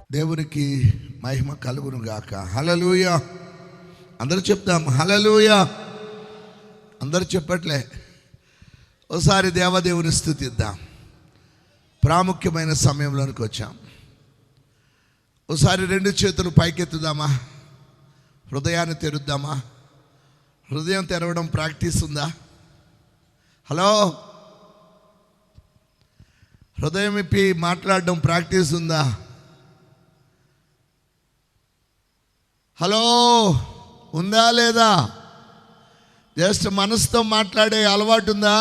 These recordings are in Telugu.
దేవునికి మహిమ కలుగును గాక. హల్లెలూయా. అందరూ చెప్తాం హల్లెలూయా. అందరూ చెప్పట్లే. ఒకసారి దేవదేవుని స్తుతిద్దాం. ప్రాముఖ్యమైన సమయంలోనికి వచ్చాం. ఒకసారి రెండు చేతులు పైకెత్తుదామా, హృదయాన్ని తెరుద్దామా. హృదయం తెరవడం ప్రాక్టీస్ ఉందా? హలో, హృదయం ఇప్పి మాట్లాడడం ప్రాక్టీస్ ఉందా? హలో, ఉందా లేదా? జస్ట్ మనసుతో మాట్లాడే అలవాటు ఉందా?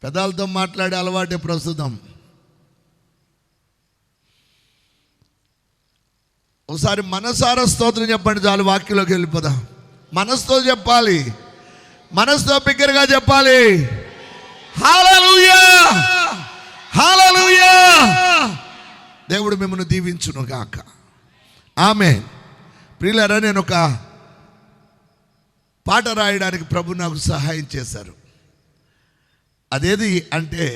పెదాలతో మాట్లాడే అలవాటే ప్రస్తుతం. ఒకసారి మనసారా స్తోత్రం చెప్పండి చాలు, వాక్యంలోకి వెళ్ళిపోదాం. మనసుతో చెప్పాలి, మనసుతో బిగ్గరగా చెప్పాలి. హల్లెలూయా, హల్లెలూయా. దేవుడు మిమ్మల్ని దీవించును గాక. ఆమేన్. ప్రియులారా, నేను ఒక పాట రాయడానికి ప్రభు నాకు సహాయం చేశారు. అదేది అంటే,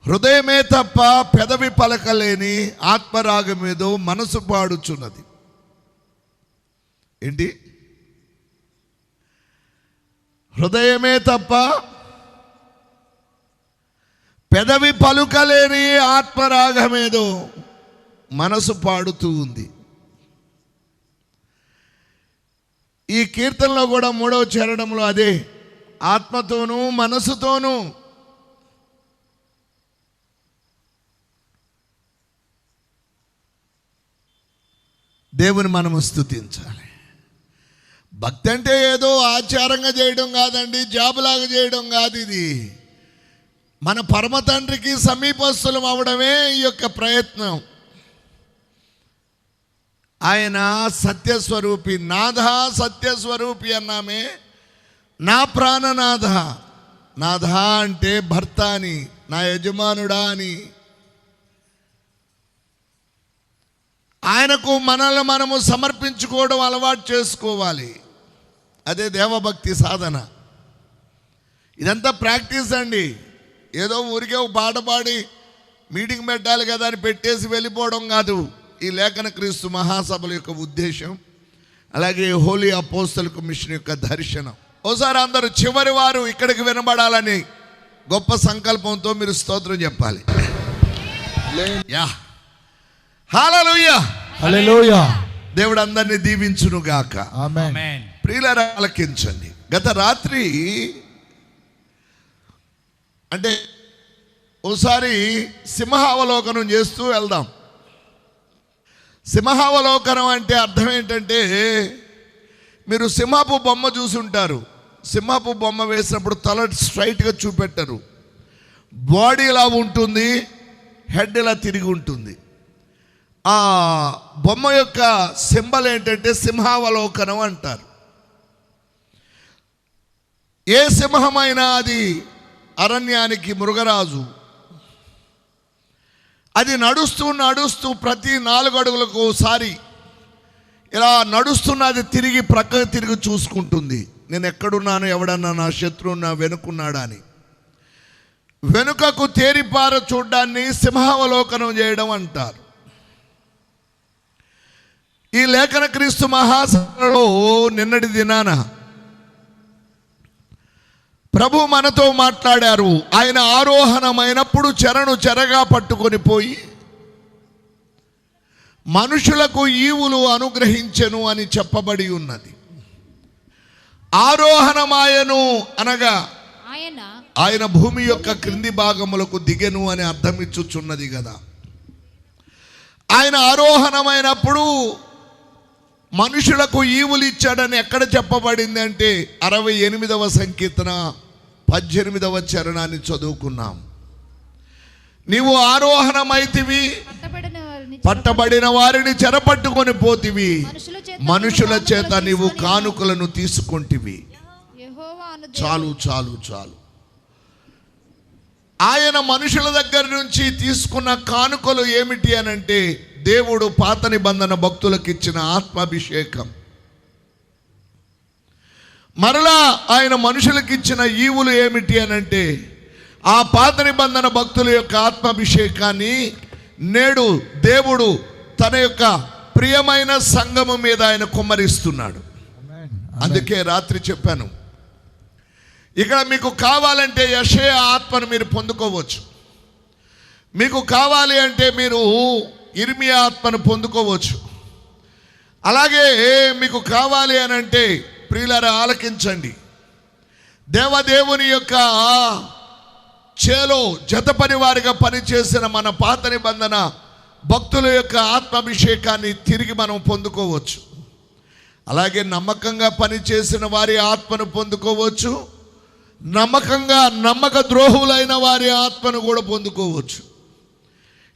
హృదయమే తప్ప పెదవి పలకలేని ఆత్మరాగమేదో మనసు పాడుచున్నది. ఏంటి? హృదయమే తప్ప పెదవి పలుకలేని ఆత్మరాగమేదో మనసు పాడుతూ ఉంది. ఈ కీర్తనలో కూడా 3వ చరణంలో అదే, ఆత్మతోనూ మనసుతోనూ దేవుని మనము స్తుతించాలి. భక్తి అంటే ఏదో ఆచారంగా చేయడం కాదండి, జాబులాగా చేయడం కాదు. ఇది మన పరమ తండ్రికి సమీపస్తులం అవడమే ఈ యొక్క ప్రయత్నం. ఆయన సత్యస్వరూపి, నాథ సత్యస్వరూపి అన్నామే. నా ప్రాణనాథ, నాథ అంటే భర్త అని, నా యజమానుడా అని. ఆయనకు మనల్ని మనము సమర్పించుకోవడం అలవాటు చేసుకోవాలి. అదే దేవభక్తి సాధన. ఇదంతా ప్రాక్టీస్ అండి. ఏదో ఊరికే ఒక పాట పాడి మీటింగ్ పెట్టాలి కదా అని పెట్టేసి వెళ్ళిపోవడం కాదు ఈ లేఖన క్రీస్తు మహాసభల యొక్క ఉద్దేశం. అలాగే హోలీ అపోస్తల మిషన్ యొక్క దర్శనం. ఒకసారి అందరూ చివరి వారు ఇక్కడికి వినబడాలని గొప్ప సంకల్పంతో మీరు స్తోత్రం చెప్పాలి. యా, హల్లెలూయా, హల్లెలూయా. దేవుడు అందరినీ దీవించును గాక. ఆమేన్. ప్రియులారా, ఆలకించండి. గత రాత్రి అంటే ఒకసారి సింహావలోకనం చేస్తూ వెళ్దాం. సింహావలోకనం అంటే అర్థం ఏంటంటే, మీరు సింహపు బొమ్మ చూసి ఉంటారు. సింహపు బొమ్మ వేసినప్పుడు తల స్ట్రైట్గా చూపెట్టరు, బాడీ ఇలా ఉంటుంది, హెడ్ ఇలా తిరిగి ఉంటుంది. ఆ బొమ్మ యొక్క సింబల్ ఏంటంటే సింహావలోకనం అంటారు. ఏ సింహమైనా అది అరణ్యానికి మృగరాజు. అది నడుస్తూ నడుస్తూ ప్రతి 4 అడుగులకు ఒకసారి ఇలా నడుస్తున్నది తిరిగి ప్రక్కకు తిరిగి చూసుకుంటుంది. నేను ఎక్కడున్నాను, ఎవడన్నా నా శత్రువు నా వెనుకున్నాడా అని. వెనుకకు తేరిపార చూడ్డాన్ని సింహావలోకనం చేయడం అంటారు. ఈ లేఖన క్రీస్తు మహాసభలో నిన్నటి దినాన ప్రభు మనతో మాట్లాడారు. ఆయన ఆరోహణమైనప్పుడు చెరను చెరగా పట్టుకొని పోయి మనుషులకు ఈవులు అనుగ్రహించెను అని చెప్పబడి ఉన్నది. ఆరోహణమాయను అనగా ఆయన భూమి యొక్క క్రింది భాగములకు దిగెను అని అర్థం ఇచ్చుచున్నది కదా. ఆయన ఆరోహణమైనప్పుడు మనుషులకు ఈవులు ఇచ్చాడని ఎక్కడ చెప్పబడింది అంటే 68వ సంకీర్తన 18వ చరణాన్ని చదువుకున్నాం. నీవు ఆరోహణమైతివి, పట్టబడిన వారిని చెరపట్టుకొని పోతివి, మనుషుల చేత నీవు కానుకలను తీసుకొంటివి. చాలు చాలు చాలు. ఆయన మనుషుల దగ్గర నుంచి తీసుకున్న కానుకలు ఏమిటి అనంటే, దేవుడు పాత నిబంధన భక్తులకు ఇచ్చిన ఆత్మాభిషేకం. మరలా ఆయన మనుషులకు ఇచ్చిన ఈవులు ఏమిటి అనంటే, ఆ పాత నిబంధన భక్తుల యొక్క ఆత్మాభిషేకాన్ని నేడు దేవుడు తన యొక్క ప్రియమైన సంఘము మీద ఆయన కుమ్మరిస్తున్నాడు. అందుకే రాత్రి చెప్పాను, ఇక్కడ మీకు కావాలంటే యెషయా ఆత్మను మీరు పొందుకోవచ్చు, మీకు కావాలి అంటే మీరు ఇర్మియా ఆత్మను పొందుకోవచ్చు. అలాగే మీకు కావాలి అని అంటే ప్రియులారా ఆలకించండి, దేవదేవుని యొక్క చేలో జతపని వారిగా పనిచేసిన మన పాత నిబంధన భక్తుల యొక్క ఆత్మాభిషేకాన్ని తిరిగి మనం పొందుకోవచ్చు. అలాగే నమ్మకంగా పనిచేసిన వారి ఆత్మను పొందుకోవచ్చు, నమ్మక ద్రోహులైన వారి ఆత్మను కూడా పొందుకోవచ్చు.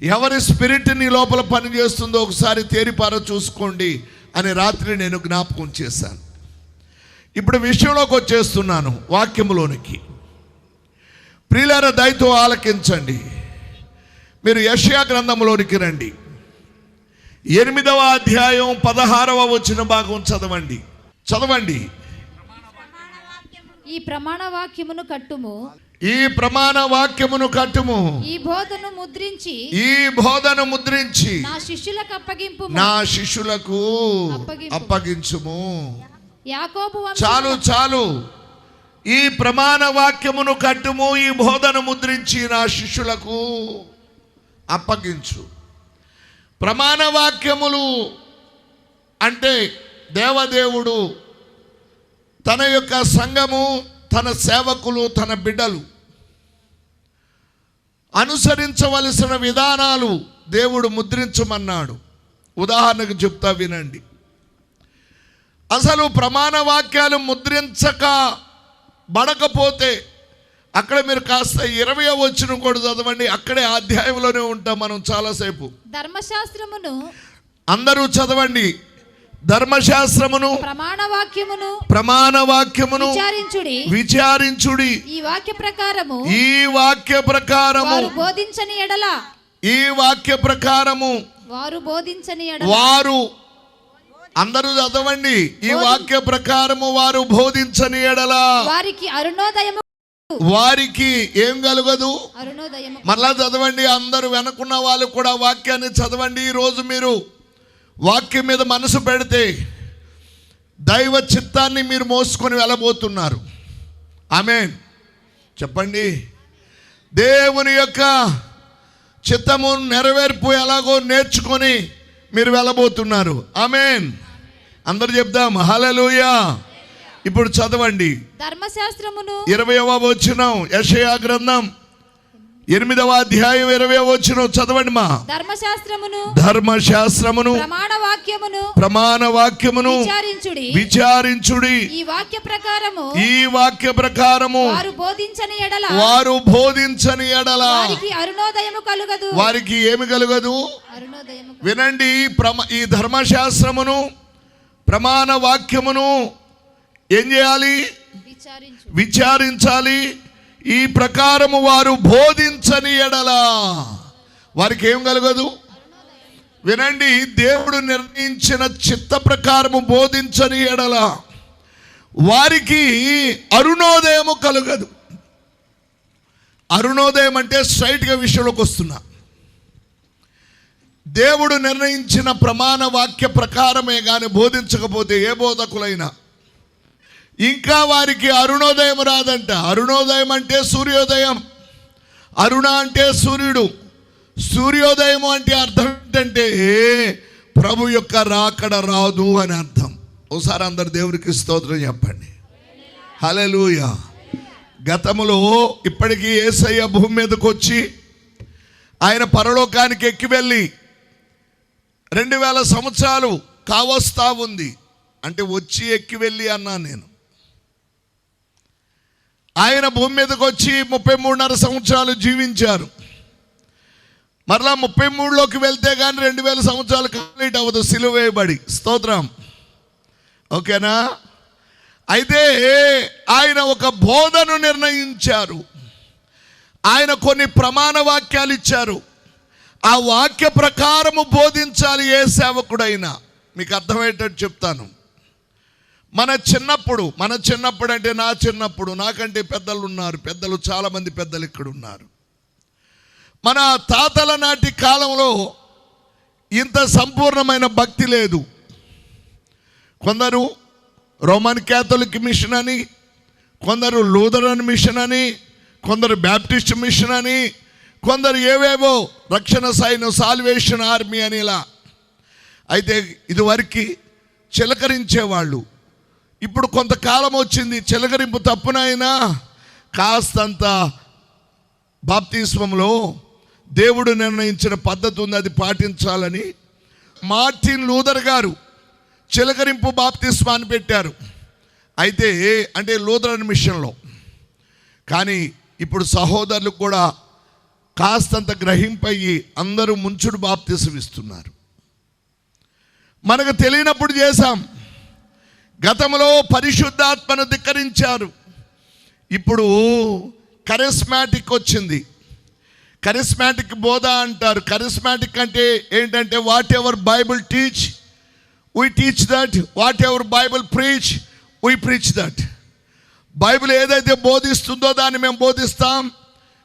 ఎవరి స్పిరిట్ నీ లోపల పనిచేస్తుందో ఒకసారి తేరిపార చూసుకోండి అని రాత్రి నేను జ్ఞాపకం చేశాను. ఇప్పుడు విషయంలోకి వచ్చేస్తున్నాను, వాక్యములోనికి. ప్రియులారా దయతో ఆలకించండి. మీరు యెషయా గ్రంథంలోనికి రండి. 8వ అధ్యాయం 16వ వచన భాగం చదవండి. ఈ ప్రమాణ వాక్యమును కట్టుము, ఈ బోధను ముద్రించి నా శిష్యులకు అప్పగించుము. యాకోబు చాలు. ఈ ప్రమాణ వాక్యమును కట్టుము, ఈ బోధను ముద్రించి నా శిష్యులకు అప్పగించు. ప్రమాణ వాక్యములు అంటే దేవదేవుడు తన యొక్క సంఘము, తన సేవకులు, తన బిడ్డలు అనుసరించవలసిన విధానాలు దేవుడు ముద్రించమన్నాడు. ఉదాహరణకు చెప్తా వినండి. అసలు ప్రమాణ వాక్యాలు ముద్రించబడకపోతే అక్కడ మీరు కాస్త 20వ వచనం కూడా చదవండి. అక్కడే అధ్యాయంలోనే ఉంటాం మనం చాలాసేపు. ధర్మశాస్త్రమును అందరూ చదవండి. ధర్మశాస్త్రమును ప్రమాణ వాక్యమును విచారించుడి. ఈ వాక్య ప్రకారము వారు బోధించని ఎడల వారు అందరూ చదవండి. ఈ వాక్య ప్రకారము వారు బోధించని ఎడల వారికి ఏం కలగదు? మరలా చదవండి. అందరూ వెనకున్న వాళ్ళు కూడా వాక్యాన్ని చదవండి. ఈరోజు మీరు వాక్యం మీద మనసు పెడితే దైవ చిత్తాన్ని మీరు మోసుకొని వెళ్ళబోతున్నారు. ఆమేన్ చెప్పండి. దేవుని యొక్క చిత్తము నెరవేర్పు ఎలాగో నేర్చుకొని మీరు వెళ్ళబోతున్నారు. ఆమేన్ అందరూ చెప్దాం హల్లెలూయా. ఇప్పుడు చదవండి. ధర్మశాస్త్రమును 20వ వచనం, యెషయా గ్రంథం 8వ అధ్యాయం 20వ వచనం చదవండి. మా ధర్మశాస్త్రమును ప్రమాణ వాక్యమును విచారించుడి. ఈ వాక్య ప్రకారము వారు బోధించని ఎడల వారికి ఏమి కలుగదు? వినండి. ఈ ధర్మశాస్త్రమును ప్రమాణ వాక్యమును ఏం చేయాలి? విచారించాలి. ఈ ప్రకారము వారు బోధించని ఎడల వారికి ఏం కలగదు? వినండి. దేవుడు నిర్ణయించిన చిత్త ప్రకారము బోధించని ఎడల వారికి అరుణోదయము కలగదు. అరుణోదయం అంటే స్ట్రైట్గా విషయంలోకి వస్తున్నా. దేవుడు నిర్ణయించిన ప్రమాణ వాక్య ప్రకారమే కానీ బోధించకపోతే ఏ బోధకులైనా ఇంకా వారికి అరుణోదయం రాదంట. అరుణోదయం అంటే సూర్యోదయం. అరుణ అంటే సూర్యుడు. సూర్యోదయం అంటే అర్థం ఏంటంటే ప్రభు యొక్క రాకడ రాదు అని అర్థం. ఒకసారి అందరు దేవునికి స్తోత్రం చెప్పండి. హల్లెలూయా. గతములో ఇప్పటికీ యేసయ్య భూమి మీదకి వచ్చి ఆయన పరలోకానికి ఎక్కి వెళ్ళి 2000 సంవత్సరాలు కావస్తా ఉంది. అంటే వచ్చి ఎక్కి వెళ్ళి అన్నా నేను. ఆయన భూమి మీదకి వచ్చి 33.5 సంవత్సరాలు జీవించారు. మరలా 33లోకి వెళ్తే కానీ 2000 సంవత్సరాలు కంప్లీట్ అవ్వదు సిలువ వేయబడి. స్తోత్రం. ఓకేనా? అయితే ఆయన ఒక బోధను నిర్ణయించారు. ఆయన కొన్ని ప్రమాణ వాక్యాలు ఇచ్చారు. ఆ వాక్య ప్రకారము బోధించాలి ఏ సేవకుడైనా. మీకు అర్థమయ్యేటట్టు చెప్తాను. మన చిన్నప్పుడు అంటే నా చిన్నప్పుడు, నాకంటే పెద్దలు ఉన్నారు, పెద్దలు చాలామంది పెద్దలు ఇక్కడ ఉన్నారు. మన తాతల నాటి కాలంలో ఇంత సంపూర్ణమైన భక్తి లేదు. కొందరు రోమన్ క్యాథలిక్ మిషన్ అని, కొందరు లూథరన్ మిషన్ అని, కొందరు బ్యాప్టిస్ట్ మిషన్ అని, కొందరు ఏవేవో రక్షణ సైన్యం, సాల్వేషన్ ఆర్మీ అని ఇలా. అయితే ఇదివరకు చిలకరించేవాళ్ళు. ఇప్పుడు కొంతకాలం వచ్చింది, చిలకరింపు తప్పునైనా కాస్తంత బాప్తిస్మంలో దేవుడు నిర్ణయించిన పద్ధతి ఉంది, అది పాటించాలని మార్టిన్ లూథర్ గారు చిలకరింపు బాప్తిస్మాన్ని పెట్టారు. అయితే అంటే లూథరన్ మిషన్లో. కానీ ఇప్పుడు సహోదరులు కూడా కాస్తంత గ్రహింపయ్యి అందరూ ముంచుడు బాప్తిసం ఇస్తున్నారు. మనకు తెలియనప్పుడు చేశాం. గతంలో పరిశుద్ధాత్మను ధిక్కరించారు. ఇప్పుడు కరిస్మాటిక్ వచ్చింది. కరిస్మాటిక్ బోధ అంటారు. కరిస్మాటిక్ అంటే ఏంటంటే what ever Bible teach we teach that, what ever Bible preach we preach that. Bible ఏదైతే బోధిస్తుందో దాన్ని మేము బోధిస్తాం,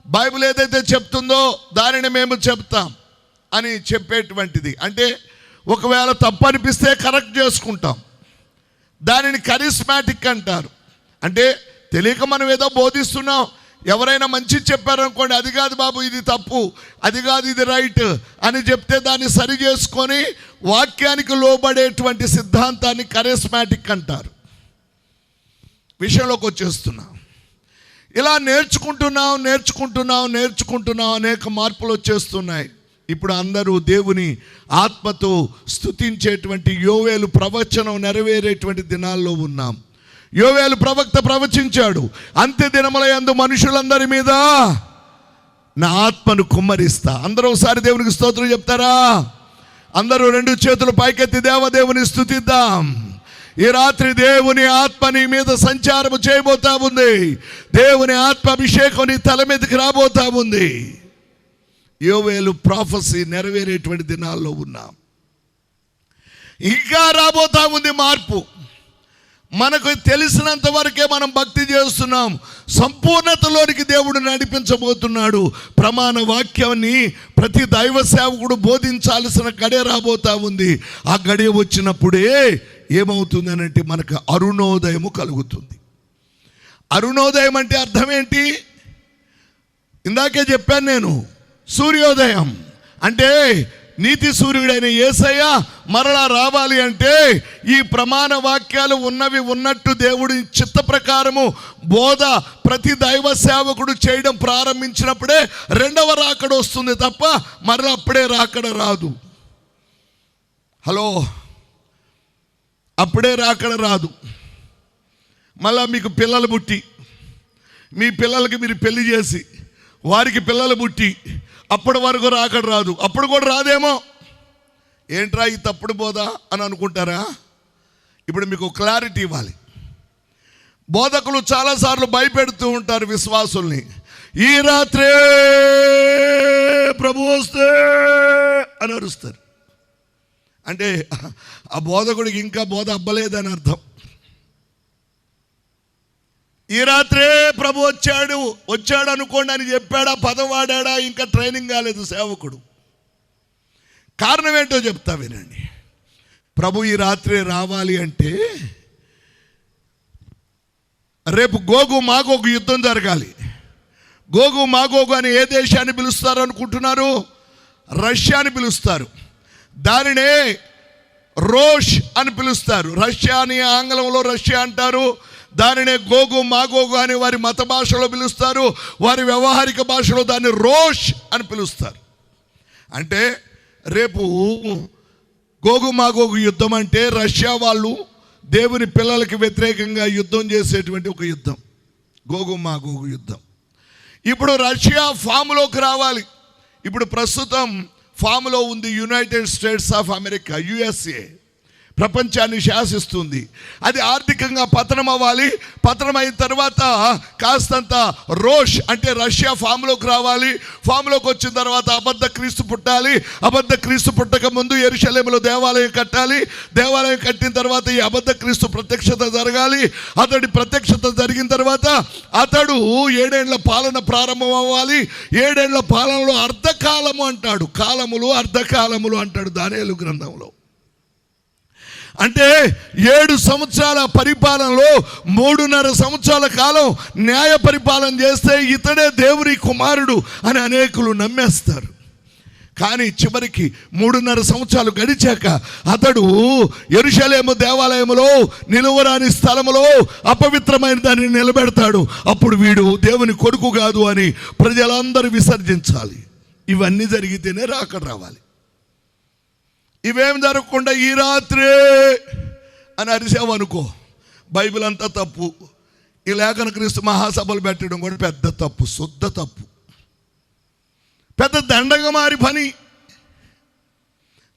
బైబిల్ ఏదైతే చెప్తుందో దానిని మేము చెప్తాం అని చెప్పేటువంటిది. అంటే ఒకవేళ తప్పు అనిపిస్తే కరెక్ట్ చేసుకుంటాం. దానిని కరిస్మాటిక్ అంటారు. అంటే తెలియక మనం ఏదో బోధిస్తున్నాం, ఎవరైనా మంచి చెప్పారనుకోండి, అది కాదు బాబు ఇది తప్పు, అది కాదు ఇది రైట్ అని చెప్తే దాన్ని సరి చేసుకొని వాక్యానికి లోబడేటువంటి సిద్ధాంతాన్ని కరిస్మాటిక్ అంటారు. విషయంలోకి వచ్చేస్తున్నాం. ఇలా నేర్చుకుంటున్నాం అనేక మార్పులు వచ్చేస్తున్నాయి. ఇప్పుడు అందరూ దేవుని ఆత్మతో స్తుతించేటువంటి యోవేలు ప్రవచనం నెరవేరేటువంటి దినాల్లో ఉన్నాం. యోవేలు ప్రవక్త ప్రవచించాడు, అంత్య దినముల యందు మనుషులందరి మీద నా ఆత్మను కుమ్మరిస్తా. అందరూ ఒకసారి దేవునికి స్తోత్రం చెప్తారా? అందరూ రెండు చేతులు పైకెత్తి దేవదేవుని స్తుతిద్దాం. ఈ రాత్రి దేవుని ఆత్మ నీ మీద సంచారం చేయబోతా ఉంది. దేవుని ఆత్మ అభిషేకం నీ తల మీదకి రాబోతా ఉంది. యోవేలు ప్రాఫెసీ నెరవేరేటువంటి దినాల్లో ఉన్నాం. ఇంకా రాబోతా ఉంది మార్పు. మనకు తెలిసినంత వరకే మనం భక్తి చేస్తున్నాం. సంపూర్ణతలోనికి దేవుడు నడిపించబోతున్నాడు. ప్రమాణ వాక్యాన్ని ప్రతి దైవ సేవకుడు బోధించాల్సిన గడియ రాబోతా ఉంది. ఆ గడియ వచ్చినప్పుడే ఏమవుతుంది అంటే మనకు అరుణోదయము కలుగుతుంది. అరుణోదయం అంటే అర్థం ఏంటి? ఇందాకే చెప్పాను నేను. సూర్యోదయం అంటే నీతి సూర్యుడైన యేసయ్య మరలా రావాలి అంటే ఈ ప్రమాణ వాక్యాలు ఉన్నవి ఉన్నట్టు దేవుడి చిత్త ప్రకారము బోధ ప్రతి దైవ సేవకుడు చేయడం ప్రారంభించినప్పుడే రెండవ రాకడ వస్తుంది తప్ప మరలా అప్పుడే రాకడ రాదు. హలో, అప్పుడే రాకడ రాదు. మళ్ళా మీకు పిల్లలు పుట్టి, మీ పిల్లలకి మీరు పెళ్లి చేసి వారికి పిల్లలు పుట్టి అప్పటి వరకు రాకడ రాదు. అప్పుడు కూడా రాదేమో. ఏంట్రా ఈ తప్పుడు బోధ అని అనుకుంటారా? ఇప్పుడు మీకు క్లారిటీ ఇవ్వాలి. బోధకులు చాలాసార్లు భయపెడుతూ ఉంటారు విశ్వాసుల్ని. ఈ రాత్రే ప్రభు వస్తే అని అరుస్తారు. అంటే ఆ బోధకుడికి ఇంకా బోధ అబ్బలేదని అర్థం. ఈ రాత్రే ప్రభు వచ్చాడు అనుకోండి అని చెప్పాడా, పదం వాడా, ఇంకా ట్రైనింగ్ కాలేదు సేవకుడు. కారణం ఏంటో చెప్తా వినండి. ప్రభు ఈ రాత్రే రావాలి అంటే రేపు గోగు మాగోగు యుద్ధం జరగాలి. గోగు మాగోగు అని ఏ దేశాన్ని పిలుస్తారు అనుకుంటున్నారు? రష్యాని పిలుస్తారు. దానినే రోష్ అని పిలుస్తారు. రష్యా అని ఆంగ్లంలో రష్యా అంటారు. దానినే గోగు మాగోగు అని వారి మత భాషలో పిలుస్తారు. వారి వ్యవహారిక భాషలో దాన్ని రోష్ అని పిలుస్తారు. అంటే రేపు గోగు మాగోగు యుద్ధం అంటే రష్యా వాళ్ళు దేవుని పిల్లలకి వ్యతిరేకంగా యుద్ధం చేసేటువంటి ఒక యుద్ధం, గోగు మాగోగు యుద్ధం. ఇప్పుడు రష్యా ఫామ్లోకి రావాలి. ఇప్పుడు ప్రస్తుతం ఫామ్లో ఉంది United states of America, USA. ప్రపంచాన్ని శాసిస్తుంది. అది ఆర్థికంగా పతనం అవ్వాలి. పతనం అయిన తర్వాత కాస్తంత రోష్ అంటే రష్యా ఫామ్లోకి రావాలి. ఫామ్లోకి వచ్చిన తర్వాత అబద్ధ క్రీస్తు పుట్టాలి. అబద్ధ క్రీస్తు పుట్టక ముందు యెరూషలేములో దేవాలయం కట్టాలి. దేవాలయం కట్టిన తర్వాత ఈ అబద్ధ క్రీస్తు ప్రత్యక్షత జరగాలి. అతడి ప్రత్యక్షత జరిగిన తర్వాత అతడు 7 ఏళ్ల పాలన ప్రారంభం అవ్వాలి. 7 ఏళ్ల పాలనలో అర్ధకాలము అంటాడు. కాలములు అర్ధకాలములు అంటాడు దానియేలు గ్రంథంలో. అంటే 7 సంవత్సరాల పరిపాలనలో 3.5 సంవత్సరాల కాలం న్యాయ పరిపాలన చేస్తే ఇతడే దేవుని కుమారుడు అని అనేకులు నమ్మేస్తారు. కానీ చివరికి 3.5 సంవత్సరాలు గడిచాక అతడు యెరూషలేము దేవాలయములో నిలువరాని స్థలములో అపవిత్రమైన దాన్ని నిలబెడతాడు. అప్పుడు వీడు దేవుని కొడుకు కాదు అని ప్రజలందరూ విసర్జించాలి. ఇవన్నీ జరిగితేనే రాకడ రావాలి. ఇవేం జరగకుండా ఈ రాత్రే అని అరిసావు అనుకో, బైబిల్ అంతా తప్పు. ఈ లేఖన క్రీస్తు మహాసభలు పెట్టడం కూడా పెద్ద తప్పు, శుద్ధ తప్పు, పెద్ద దండగమారి పని.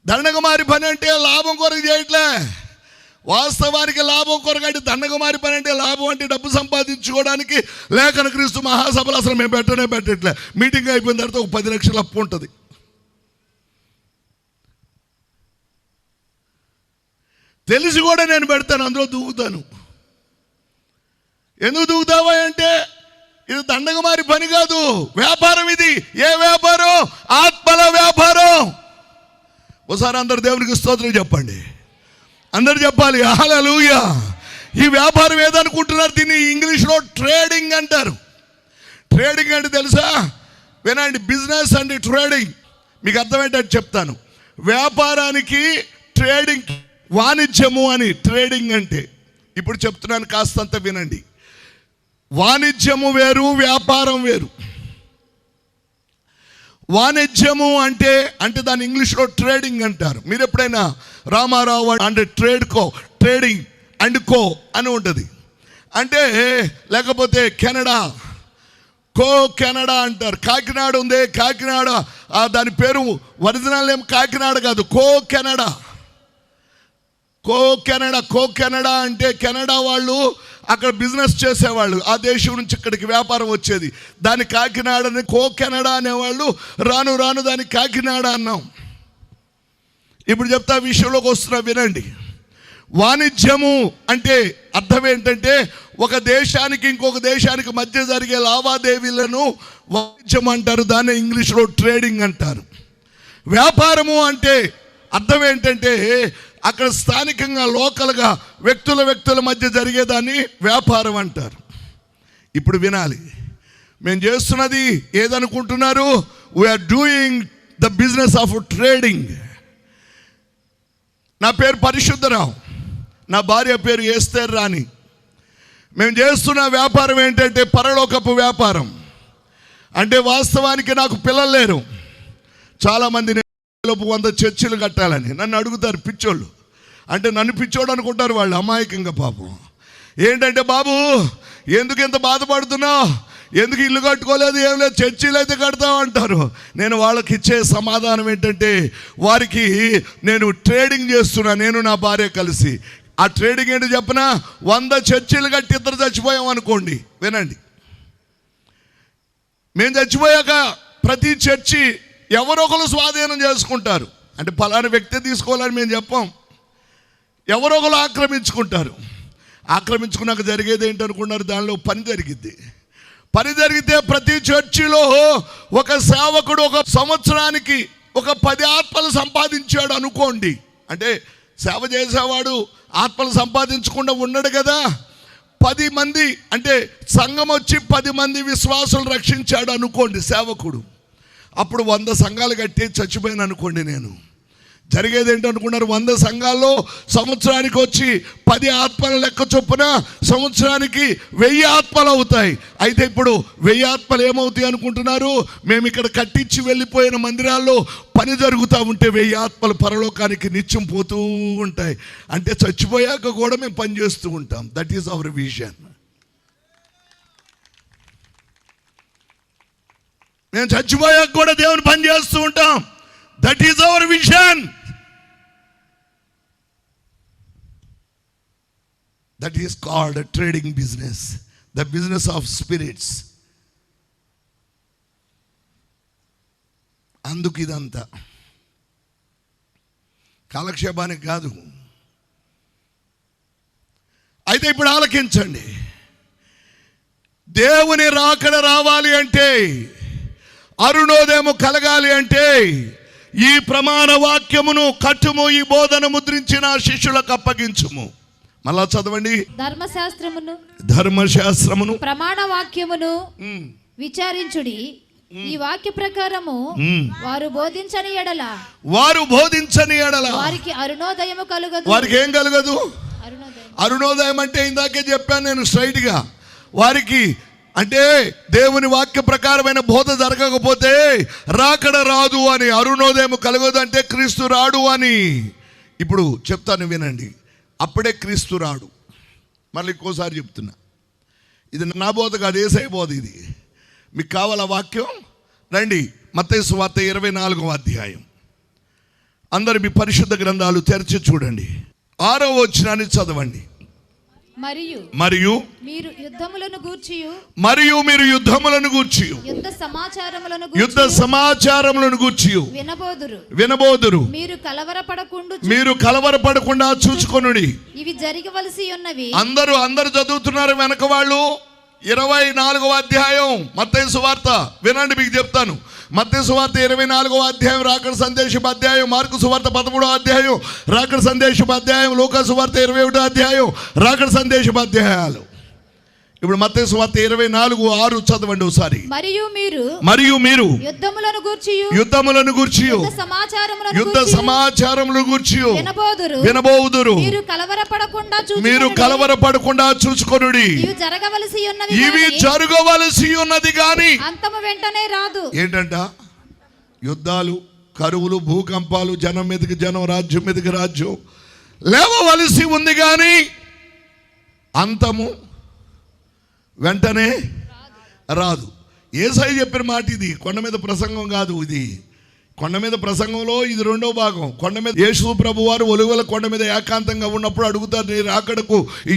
దండగమారి పని అంటే లాభం కొరకు చేయట్లే. వాస్తవానికి లాభం కొరకు అంటే దండగమారి పని అంటే లాభం అంటే డబ్బు సంపాదించుకోవడానికి లేఖన క్రీస్తు మహాసభలు అసలు మేము పెట్టట్లే. మీటింగ్ అయిపోయిన తర్వాత ఒక 10 లక్షల అప్పు ఉంటుంది. తెలిసి కూడా నేను పెడతాను, అందులో దూకుతాను. ఎందుకు దూకుతావా అంటే ఇది దండగమారి పని కాదు, వ్యాపారం. ఇది ఏ వ్యాపారం? ఆత్మల వ్యాపారం. ఒకసారి అందరు దేవునికి స్తోత్రం చెప్పండి. అందరు చెప్పాలి హల్లెలూయా. ఈ వ్యాపారం ఏదనుకుంటున్నారు? దీన్ని ఇంగ్లీష్లో ట్రేడింగ్ అంటారు. ట్రేడింగ్ అంటే తెలుసా? వినండి, బిజినెస్ అండ్ ట్రేడింగ్. మీకు అర్థమయ్యేటట్టు చెప్తాను. వ్యాపారానికి ట్రేడింగ్ వాణిజ్యము అని ట్రేడింగ్ అంటే. ఇప్పుడు చెప్తున్నాను, కాస్తంత వినండి. వాణిజ్యము వేరు, వ్యాపారం వేరు. వాణిజ్యము అంటే దాన్ని ఇంగ్లీష్లో ట్రేడింగ్ అంటారు. మీరు ఎప్పుడైనా రామారావు అంటే ట్రేడింగ్ అండ్ కో అని ఉంటుంది. అంటే లేకపోతే కెనడా, కెనడా అంటారు. కాకినాడ ఉంది, కాకినాడ దాని పేరు ఒరిజినల్ ఏం కాకినాడ కాదు, కెనడా. కెనడా అంటే కెనడా వాళ్ళు అక్కడ బిజినెస్ చేసేవాళ్ళు. ఆ దేశం నుంచి ఇక్కడికి వ్యాపారం వచ్చేది. దాని కాకినాడని కెనడా అనేవాళ్ళు. రాను రాను దాన్ని కాకినాడ అన్నాం. ఇప్పుడు చెప్తా, విషయంలోకి వస్తున్నా వినండి. వాణిజ్యము అంటే అర్థం ఏంటంటే ఒక దేశానికి ఇంకొక దేశానికి మధ్య జరిగే లావాదేవీలను వాణిజ్యం అంటారు. దాన్ని ఇంగ్లీష్లో ట్రేడింగ్ అంటారు. వ్యాపారము అంటే అర్థం ఏంటంటే అక్కడ స్థానికంగా లోకల్గా వ్యక్తుల మధ్య జరిగేదాన్ని వ్యాపారం అంటారు. ఇప్పుడు వినాలి, మేము చేస్తున్నది ఏదనుకుంటున్నారు? We are doing the business of trading. నా పేరు పరిశుద్ధరావు, నా భార్య పేరు ఎస్తేర్ రాణి. మేము చేస్తున్న వ్యాపారం ఏంటంటే పరలోకపు వ్యాపారం. అంటే వాస్తవానికి నాకు పిల్లలు లేరు. చాలామంది 100 చర్చిలు కట్టాలని నన్ను అడుగుతారు పిచ్చోళ్ళు. అంటే నన్ను పిచ్చోడు అనుకుంటారు వాళ్ళు అమాయకంగా. పాపం ఏంటంటే, బాబు ఎందుకు ఇంత బాధపడుతున్నావు, ఎందుకు ఇల్లు కట్టుకోలేదు, ఏం లేదు, చర్చిలు అయితే కడతావు అంటారు. నేను వాళ్ళకి ఇచ్చే సమాధానం ఏంటంటే, వారికి నేను ట్రేడింగ్ చేస్తున్నా, నేను నా భార్య కలిసి. ఆ ట్రేడింగ్ ఏంటో చెప్పనా? 100 చర్చిలు కట్టి ఇద్దరు చచ్చిపోయాం అనుకోండి. వినండి, మేము చచ్చిపోయాక ప్రతి చర్చి ఎవరో ఒకరు స్వాధీనం చేసుకుంటారు. అంటే ఫలానా వ్యక్తి తీసుకోవాలని మేము చెప్పాం. ఎవరో ఒకరు ఆక్రమించుకుంటారు. ఆక్రమించుకున్నాక జరిగేది ఏంటనుకున్నారు? దానిలో పని జరిగిద్ది. పని జరిగితే ప్రతి చర్చిలో ఒక సేవకుడు ఒక సంవత్సరానికి ఒక 10 ఆత్మలు సంపాదించాడు అనుకోండి. అంటే సేవ చేసేవాడు ఆత్మలు సంపాదించకుండా ఉండడు కదా. 10 మంది అంటే సంఘం వచ్చి 10 మంది విశ్వాసులు రక్షించాడు అనుకోండి సేవకుడు. అప్పుడు 100 సంఘాలు కట్టి చచ్చిపోయాను అనుకోండి. నేను జరిగేది ఏంటనుకున్నారు? 100 సంఘాల్లో సంవత్సరానికి వచ్చి 10 ఆత్మల లెక్క చొప్పున సంవత్సరానికి 1000 ఆత్మలు అవుతాయి. అయితే ఇప్పుడు 1000 ఆత్మలు ఏమవుతాయి అనుకుంటున్నారు? మేము ఇక్కడ కట్టించి వెళ్ళిపోయిన మందిరాల్లో పని జరుగుతూ ఉంటే 1000 ఆత్మలు పరలోకానికి నిత్యం పోతూ ఉంటాయి. అంటే చచ్చిపోయాక కూడా మేము పని చేస్తూ ఉంటాం. That is our vision. మేము చచ్చిపోయాక కూడా దేవుని పని చేస్తూ ఉంటాం. That is our vision. That is called trading business, the business of spirits. అందుకు ఇదంతా కాలక్షేపానికి కాదు. అయితే ఇప్పుడు ఆలకించండి. దేవుని రాకడ రావాలి అంటే, అరుణోదయము కలగాలి అంటే ఈ ప్రమాణ వాక్యమును కట్టుము, ఈ బోధన ముద్రించిన శిష్యులకు అప్పగించుము. మళ్ళా చదవండి. ధర్మశాస్త్రమును ప్రమాణ వాక్యమును విచారించుడి. ఈ వాక్య ప్రకారము వారు బోధించని ఎడల వారికి అరుణోదయము కలుగదు. వారికి ఏం కలగదు? అరుణోదయం అంటే ఇందాకే చెప్పాను నేను స్ట్రైట్ గా. వారికి అంటే దేవుని వాక్య ప్రకారమైన బోధ జరగకపోతే రాకడ రాదు అని. అరుణోదయం కలగదు అంటే క్రీస్తు రాడు అని. ఇప్పుడు చెప్తాను వినండి. అప్పుడే క్రీస్తు రాడు. మళ్ళీ ఇంకోసారి చెప్తున్నా, ఇది నా బోధ కాదు, యేసయ్య బోధ ఇది. మీకు కావాల వాక్యం? రండి, మత్తయి సువార్త 24వ అధ్యాయం. అందరు మీ పరిశుద్ధ గ్రంథాలు తెరిచి చూడండి. 6వ వచనాన్ని చదవండి. మరియు మీరు యుద్ధములను గూర్చి యుద్ధ సమాచారములను గూర్చి వినబోదురు. మీరు కలవరపడకుండా చూచుకొనుడి. ఇవి జరగవలసి ఉన్నవి. అందరూ చదువుతున్నారు వెనక వాళ్ళు. 24వ అధ్యాయం మత్తయి సువార్త వినండి, మీకు చెప్తాను. మత్తయి సువార్త 24వ అధ్యాయం రాకడ సందేశపు అధ్యాయం, మార్కు సువార్త 13వ అధ్యాయం రాకడ సందేశపు అధ్యాయం, లూకా సువార్త 21వ అధ్యాయం రాకడ సందేశపు అధ్యాయాలు. ఇప్పుడు మత్తయి సువార్త 24:6 చదవండి ఒకసారి. మరియు మీరు యుద్ధములను గూర్చి యుద్ధ సమాచారములను గూర్చి వినబోదురు. మీరు కలవరపడకుండా చూచుకొనుడి. ఇవి జరగవలసి ఉన్నది గాని అంతము వెంటనే రాదు. ఏంటంట? యుద్ధాలు, కరువులు, భూకంపాలు, జనం మీదకి జనం, రాజ్యం మీదకి రాజ్యం లేవవలసి ఉంది కానీ అంతము వెంటనే రాదు. యేసయ్య చెప్పిన మాట ఇది. కొండ మీద ప్రసంగం కాదు ఇది. కొండ మీద ప్రసంగంలో ఇది 2వ భాగం. కొండ మీద యేసు ప్రభు వారు ఒలివల కొండ మీద ఏకాంతంగా ఉన్నప్పుడు అడుగుతారు, నీ రాకడకు ఈ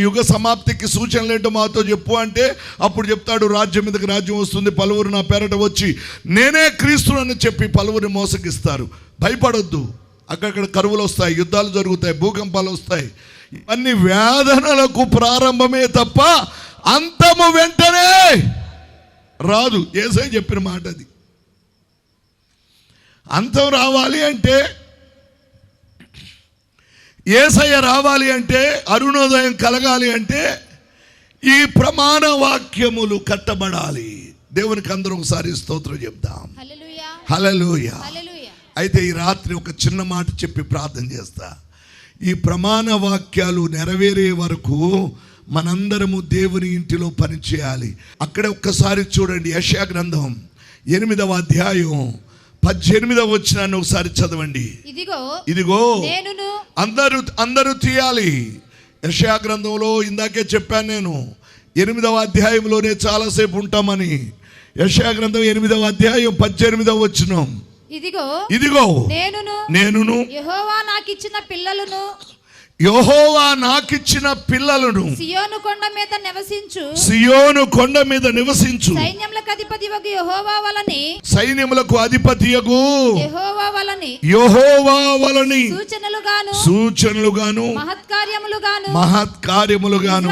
యుగ సమాప్తికి సూచనలు ఏంటో మాతో చెప్పు అంటే అప్పుడు చెప్తాడు, రాజ్యం మీదకి రాజ్యం వస్తుంది, పలువురు నా పేరట వచ్చి నేనే క్రీస్తు అని చెప్పి పలువురిని మోసగిస్తారు. భయపడొద్దు. అక్కడక్కడ కరువులు వస్తాయి, యుద్ధాలు జరుగుతాయి, భూకంపాలు వస్తాయి. ఇవన్నీ వేదనలకు ప్రారంభమే తప్ప అంతము వెంటనే రాదు. యేసయ్య చెప్పిన మాట అది. అంతం రావాలి అంటే, యేసయ్య రావాలి అంటే, అరుణోదయం కలగాలి అంటే ఈ ప్రమాణ వాక్యములు కట్టబడాలి. దేవునికి అందరం ఒకసారి స్తోత్రం చెప్దాం. హల్లెలూయా. అయితే ఈ రాత్రి ఒక చిన్న మాట చెప్పి ప్రార్థన చేస్తా. ఈ ప్రమాణ వాక్యాలు నెరవేరే వరకు మనందరము దేవుని ఇంటిలో పనిచేయాలి. అక్కడ ఒక్కసారి చూడండి, యెషయా గ్రంథం 8వ అధ్యాయం 18వ వచనాన్ని ఒకసారి చదవండి. ఇదిగో అందరూ తీయాలి. యెషయా గ్రంథంలో ఇందాకే చెప్పాను నేను, 8వ అధ్యాయంలోనే చాలాసేపు ఉంటామని. యెషయా గ్రంథం 8వ అధ్యాయం 18వ వచనం. ఇదిగో నేనును యెహోవా నాకిచ్చిన పిల్లలను సియోను కొండ మీద నివసించు సైన్యములకు అధిపతియగు యెహోవా వలని సూచనలుగాను మహత్కార్యములుగాను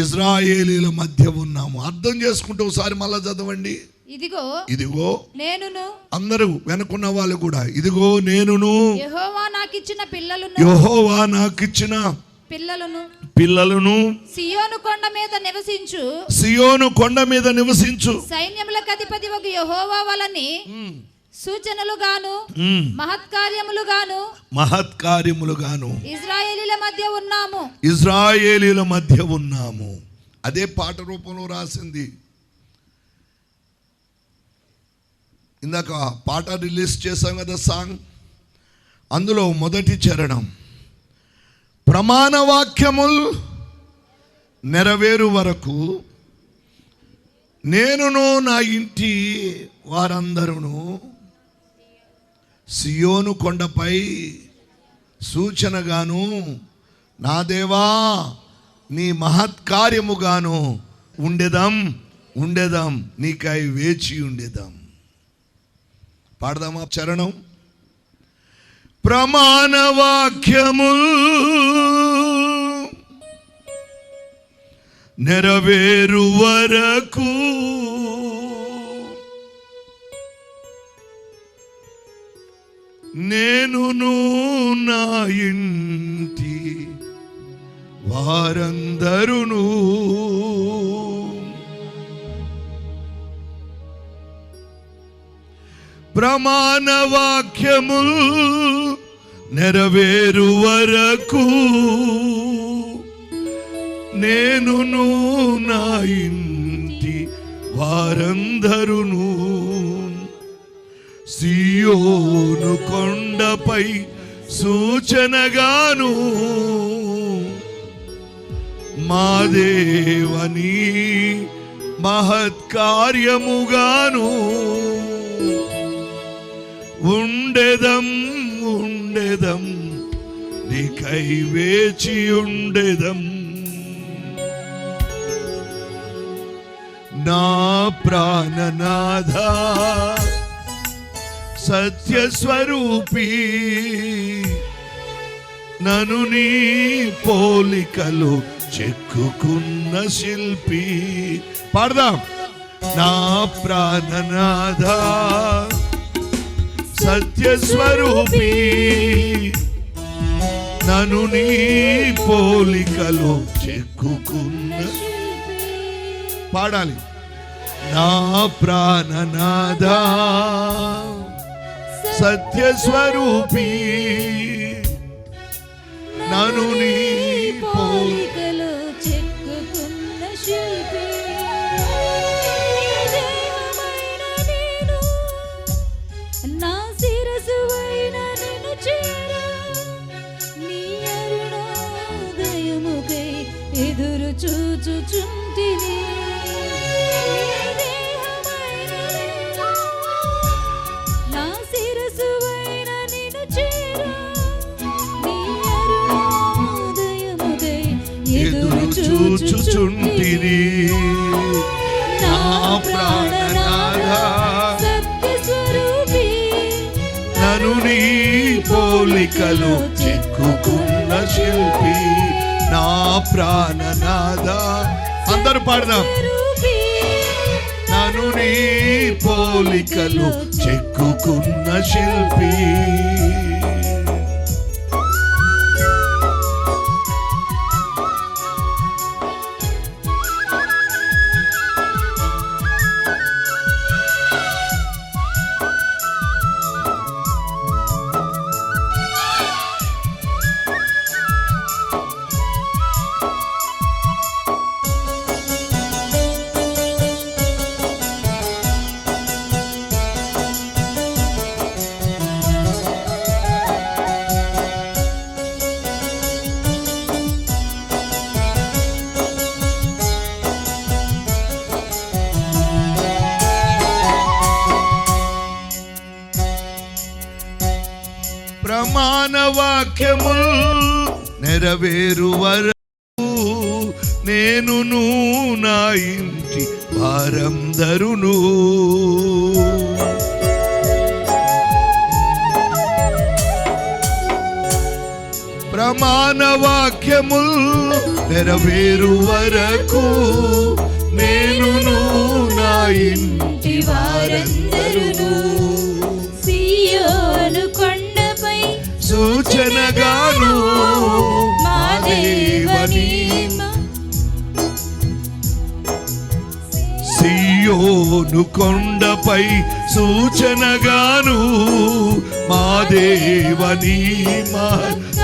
ఇశ్రాయేలీల మధ్య ఉన్నాము. అర్థం చేసుకుంటూ ఒకసారి మళ్ళా చదవండి. ఇదిగో నేనును. అందరూ వెనుకున్న వాళ్ళు కూడా ఇదిగో నేనును యెహోవా నాకిచ్చిన పిల్లలను సియోను కొండ మీద నివసించు సైన్యములకు అధిపతియగు యెహోవా వలని సూచనలుగాను మహత్కార్యములుగాను ఇశ్రాయేలీల మధ్య ఉన్నాము. అదే పాట రూపంలో రాసింది. ఇందాక పాట రిలీజ్ చేశాం కదా సాంగ్. అందులో మొదటి చరణం, ప్రమాణ వాక్యములు నెరవేరు వరకు నేనును నా ఇంటి వారందరూ సియోను కొండపై సూచనగాను నా దేవా నీ మహత్కార్యముగాను ఉండేదాం నీకై వేచి ఉండేదాం. పాడదామా చరణం. ప్రమాణ వాక్యముల్ నెరవేరు వరకు నేనును నా ఇంటి వారందరును ప్రమాణ వాక్యముల్ నెరవేరు వరకు నేనును నా ఇంటి వారందరును సియోను కొండపై సూచనగాను మా దేవుని మహత్కార్యముగాను ఉండేదం నీకై వేచి ఉండేదం. నా ప్రాణనాథ సత్యస్వరూపీ నను నీ పోలికలు చెక్కుకున్న శిల్పి. పాడదాం. నా ప్రాణనాథ సత్యస్వరూపీ నను నీ పోలికలు చెక్కుకున్న. పాడాలి. నా ప్రాణనాథ సత్యస్వరూపీ నను నీ పోలికలు చెక్కుకున్న శిల్పి. నా శిరసువైన నిన్ను చేరా నీ అరుణోదయముకై ఎదురు చూచుచుంటిని. నా శిరసువైన నిన్ను చేరా నీ అరుణోదయముకై ఎదురు చూచుచుంటిని. నా ప్రాణనాథ నను నీ పోలికలు చెక్కుకున్న శిల్పి. నా ప్రాణనాథ. అందరూ పాడదాం. నను నీ పోలికలు చెక్కుకున్న శిల్పి. ప్రమాణ వాక్యముల్ నెరవేరు వరకు నేనును నా ఇంటి వారందరును ప్రమాణ వాక్యముల్ నెరవేరు వరకు నేనును నా ఇంటి వారందరును సియోను కొండపై సూచనగాను మా దేవుని సియోను కొండపై సూచనగాను మా దేవుని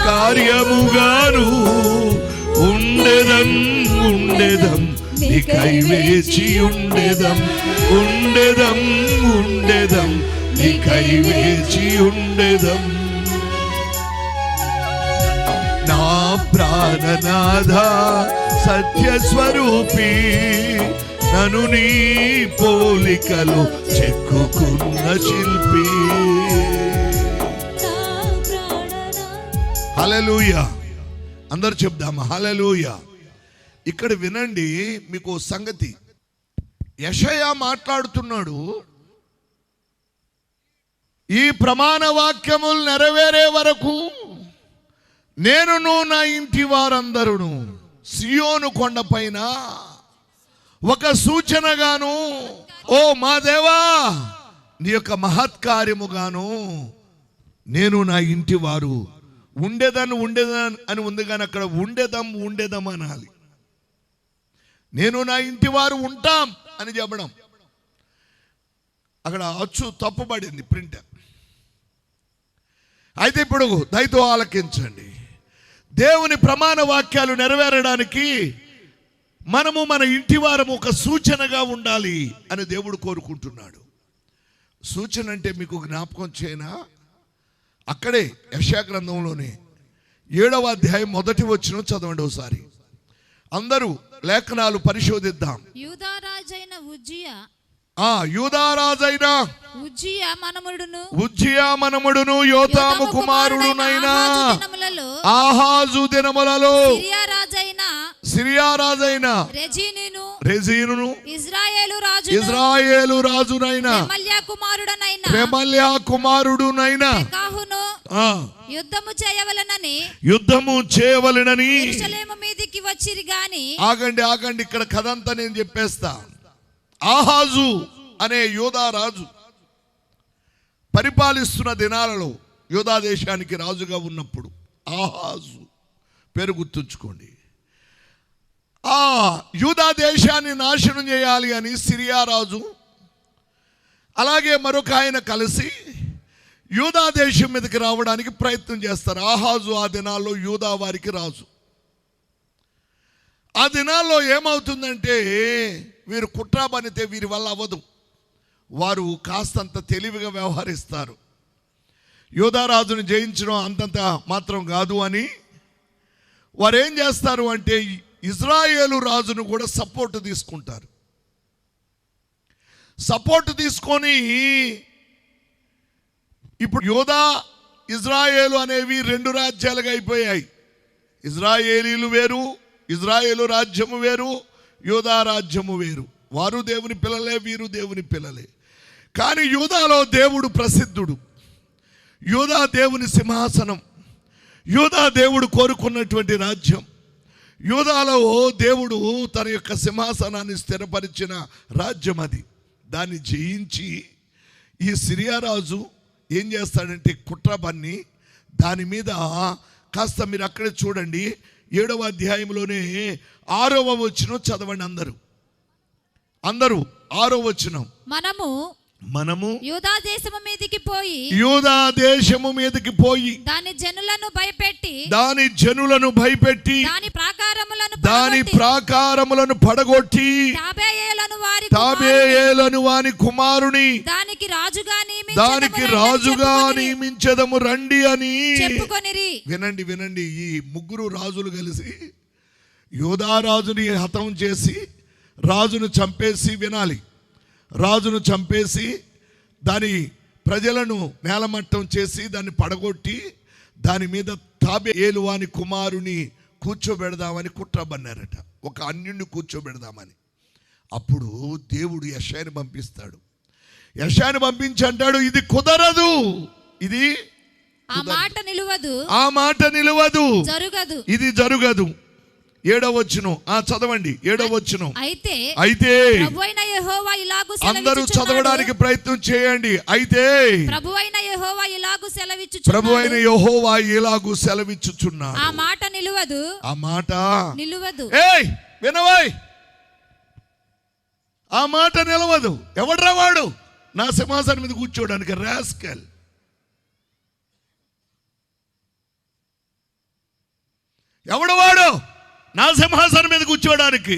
కార్యముగాను ఉండేదం నీకై వేచి ఉండేదం నీకై వేచి ఉండేదం. నా ప్రాణనాథ సత్యస్వరూపీ నను నీ పోలికలు చెక్కుకున్న శిల్పి. హల్లెలూయా. అందరు చెప్దాం హల్లెలూయా. ఇక్కడ వినండి, మీకు సంగతి. యెషయా మాట్లాడుతున్నాడు, ఈ ప్రమాణ వాక్యములు నెరవేరే వరకు నేనును నా ఇంటి వారందరూ సియోను కొండపైన ఒక సూచనగాను, ఓ మా దేవా నీ యొక్క మహత్కార్యముగాను నేను నా ఇంటి వారు ఉండేదాన్ని అని ఉంది, కానీ అక్కడ ఉండేదం అనాలి. నేను నా ఇంటి వారు ఉంటాం అని చెప్పడం, అక్కడ అచ్చు తప్పుబడింది ప్రింట్. అయితే ఇప్పుడు దయతో ఆలకించండి. దేవుని ప్రమాణ వాక్యాలు నెరవేరడానికి మనము మన ఇంటి వారము ఒక సూచనగా ఉండాలి అని దేవుడు కోరుకుంటున్నాడు. సూచన అంటే మీకు జ్ఞాపకం చేయనా, అక్కడే యెషయా గ్రంథంలోనే 7వ అధ్యాయం 1వ వచనం చదవండి ఒకసారి. అందరూ లేఖనాలు పరిశోధిద్దాం. యూదారాజైన ఉజ్జియా మనముడును యోతాము కుమారుడునైన ఆహాజు దినములలో సిరియా రాజైన రెజీనును ఇజ్రాయేలు రాజునైన రెమల్యా కుమారుడునైన యుద్ధము చేయవలెనని యెరూషలేము మీదికి వచ్చిరి గాని. ఆగండి, ఇక్కడ కథ అంతా నేను చెప్పేస్తా. ఆహాజు అనే యూదా రాజు పరిపాలిస్తున్న దినాలలో, యూదా దేశానికి రాజుగా ఉన్నప్పుడు, ఆహాజు పేరు గుర్తుంచుకోండి. ఆ యూదా దేశాన్ని నాశనం చేయాలి అని సిరియా రాజు అలాగే మరొక ఆయన కలిసి యూదా దేశం మీదకి రావడానికి ప్రయత్నం చేస్తారు. ఆహాజు ఆ దినాల్లో యూదా వారికి రాజు. ఆ దినాల్లో ఏమవుతుందంటే, వీరు కుట్ర పనితే వీరి వల్ల అవ్వదు, వారు కాస్తంత తెలివిగా వ్యవహరిస్తారు. యూదారాజుని జయించడం అంతంత మాత్రం కాదు అని వారు ఏం చేస్తారు అంటే, ఇజ్రాయేలు రాజును కూడా సపోర్ట్ తీసుకుంటారు. సపోర్ట్ తీసుకొని ఇప్పుడు యూదా ఇజ్రాయేలు అనేవి 2 రాజ్యాలుగా అయిపోయాయి. ఇజ్రాయేలీలు వేరు, ఇజ్రాయేలు రాజ్యము వేరు, యూదా రాజ్యము వేరు. వారు దేవుని పిల్లలే, వీరు దేవుని పిల్లలే. కానీ యూదాలో దేవుడు ప్రసిద్ధుడు, యూదా దేవుని సింహాసనం, యూదా దేవుడు కోరుకున్నటువంటి రాజ్యం. యూదాలో దేవుడు తన యొక్క సింహాసనాన్ని స్థిరపరిచిన రాజ్యం అది. దాన్ని జయించి ఈ సిరియా రాజు ఏం చేస్తాడంటే, కుట్ర పన్ని దాని మీద కాస్త మీరు అక్కడే చూడండి, 7వ అధ్యాయంలోనే 6వ వచనం చదవండి. అందరూ 6వ వచనం. మనము యూదా దేశము మీదికి పోయి దాని జనులను భయపెట్టి దాని ప్రాకారములను పడగొట్టి తాబేయేలను వాని కుమారుని దానికి రాజుగా నియమించెదము రండి అని చెప్పుకొనిరి. వినండి, ఈ 3 రాజులు కలిసి యూదా రాజుని హతం చేసి, రాజును చంపేసి, వినాలి, రాజును చంపేసి దాని ప్రజలను నేలమట్టం చేసి దాన్ని పడగొట్టి దాని మీద తాబేయేలు వాని కుమారుని కూర్చోబెడదామని కుట్ర పన్నారట, ఒక అన్యుణ్ణి కూర్చోబెడదామని. అప్పుడు దేవుడు యెషయాని పంపిస్తాడు. యెషయాని పంపించి అంటాడు, ఇది కుదరదు, ఆ మాట నిలువదు, ఇది జరగదు. 7వ వచనం చదవండి. 7వ వచనం. అయితే అందరూ చదవడానికి ప్రయత్నం చేయండి. అయితే ప్రభువైన యెహోవా ఇలాగు సెలవిచ్చుచున్నాడు, ఆ మాట నిలువదు. ఏయ్ వినవోయ్, ఆ మాట నిలవదు. ఎవడ్రా వాడు నా సింహాసనం మీద కూర్చోడానికి? రాస్కల్. ఎవడు వాడు నా సింహాసనం మీద కూర్చోడానికి?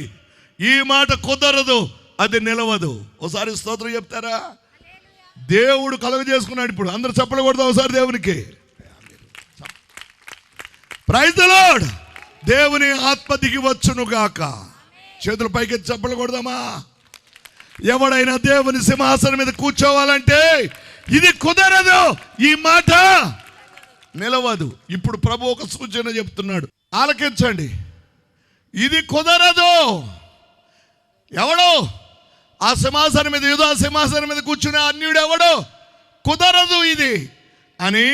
ఈ మాట కుదరదు, అది నిలవదు. ఒకసారి స్తోత్రం చెప్తారా? దేవుడు కలుగ చేసుకున్నాడు. ఇప్పుడు అందరూ చప్పలు కొడదాం ఒకసారి దేవునికి. Praise the Lord. దేవుని ఆత్మ దిగి వచ్చును గాక. చేతుల పైకి చప్పలు కొడదామా? ఎవడైనా దేవుని సింహాసనం మీద కూర్చోవాలంటే ఇది కుదరదు, ఈ మాట నిలవదు. ఇప్పుడు ప్రభు ఒక సూచన చెప్తున్నాడు. ఆలకించండి, ఇది కుదరదు. ఎవడు ఆ సింహాసనం మీద, యూదా సింహాసనం మీద కూర్చునే అన్యుడు ఎవడు? కుదరదు ఇది అని.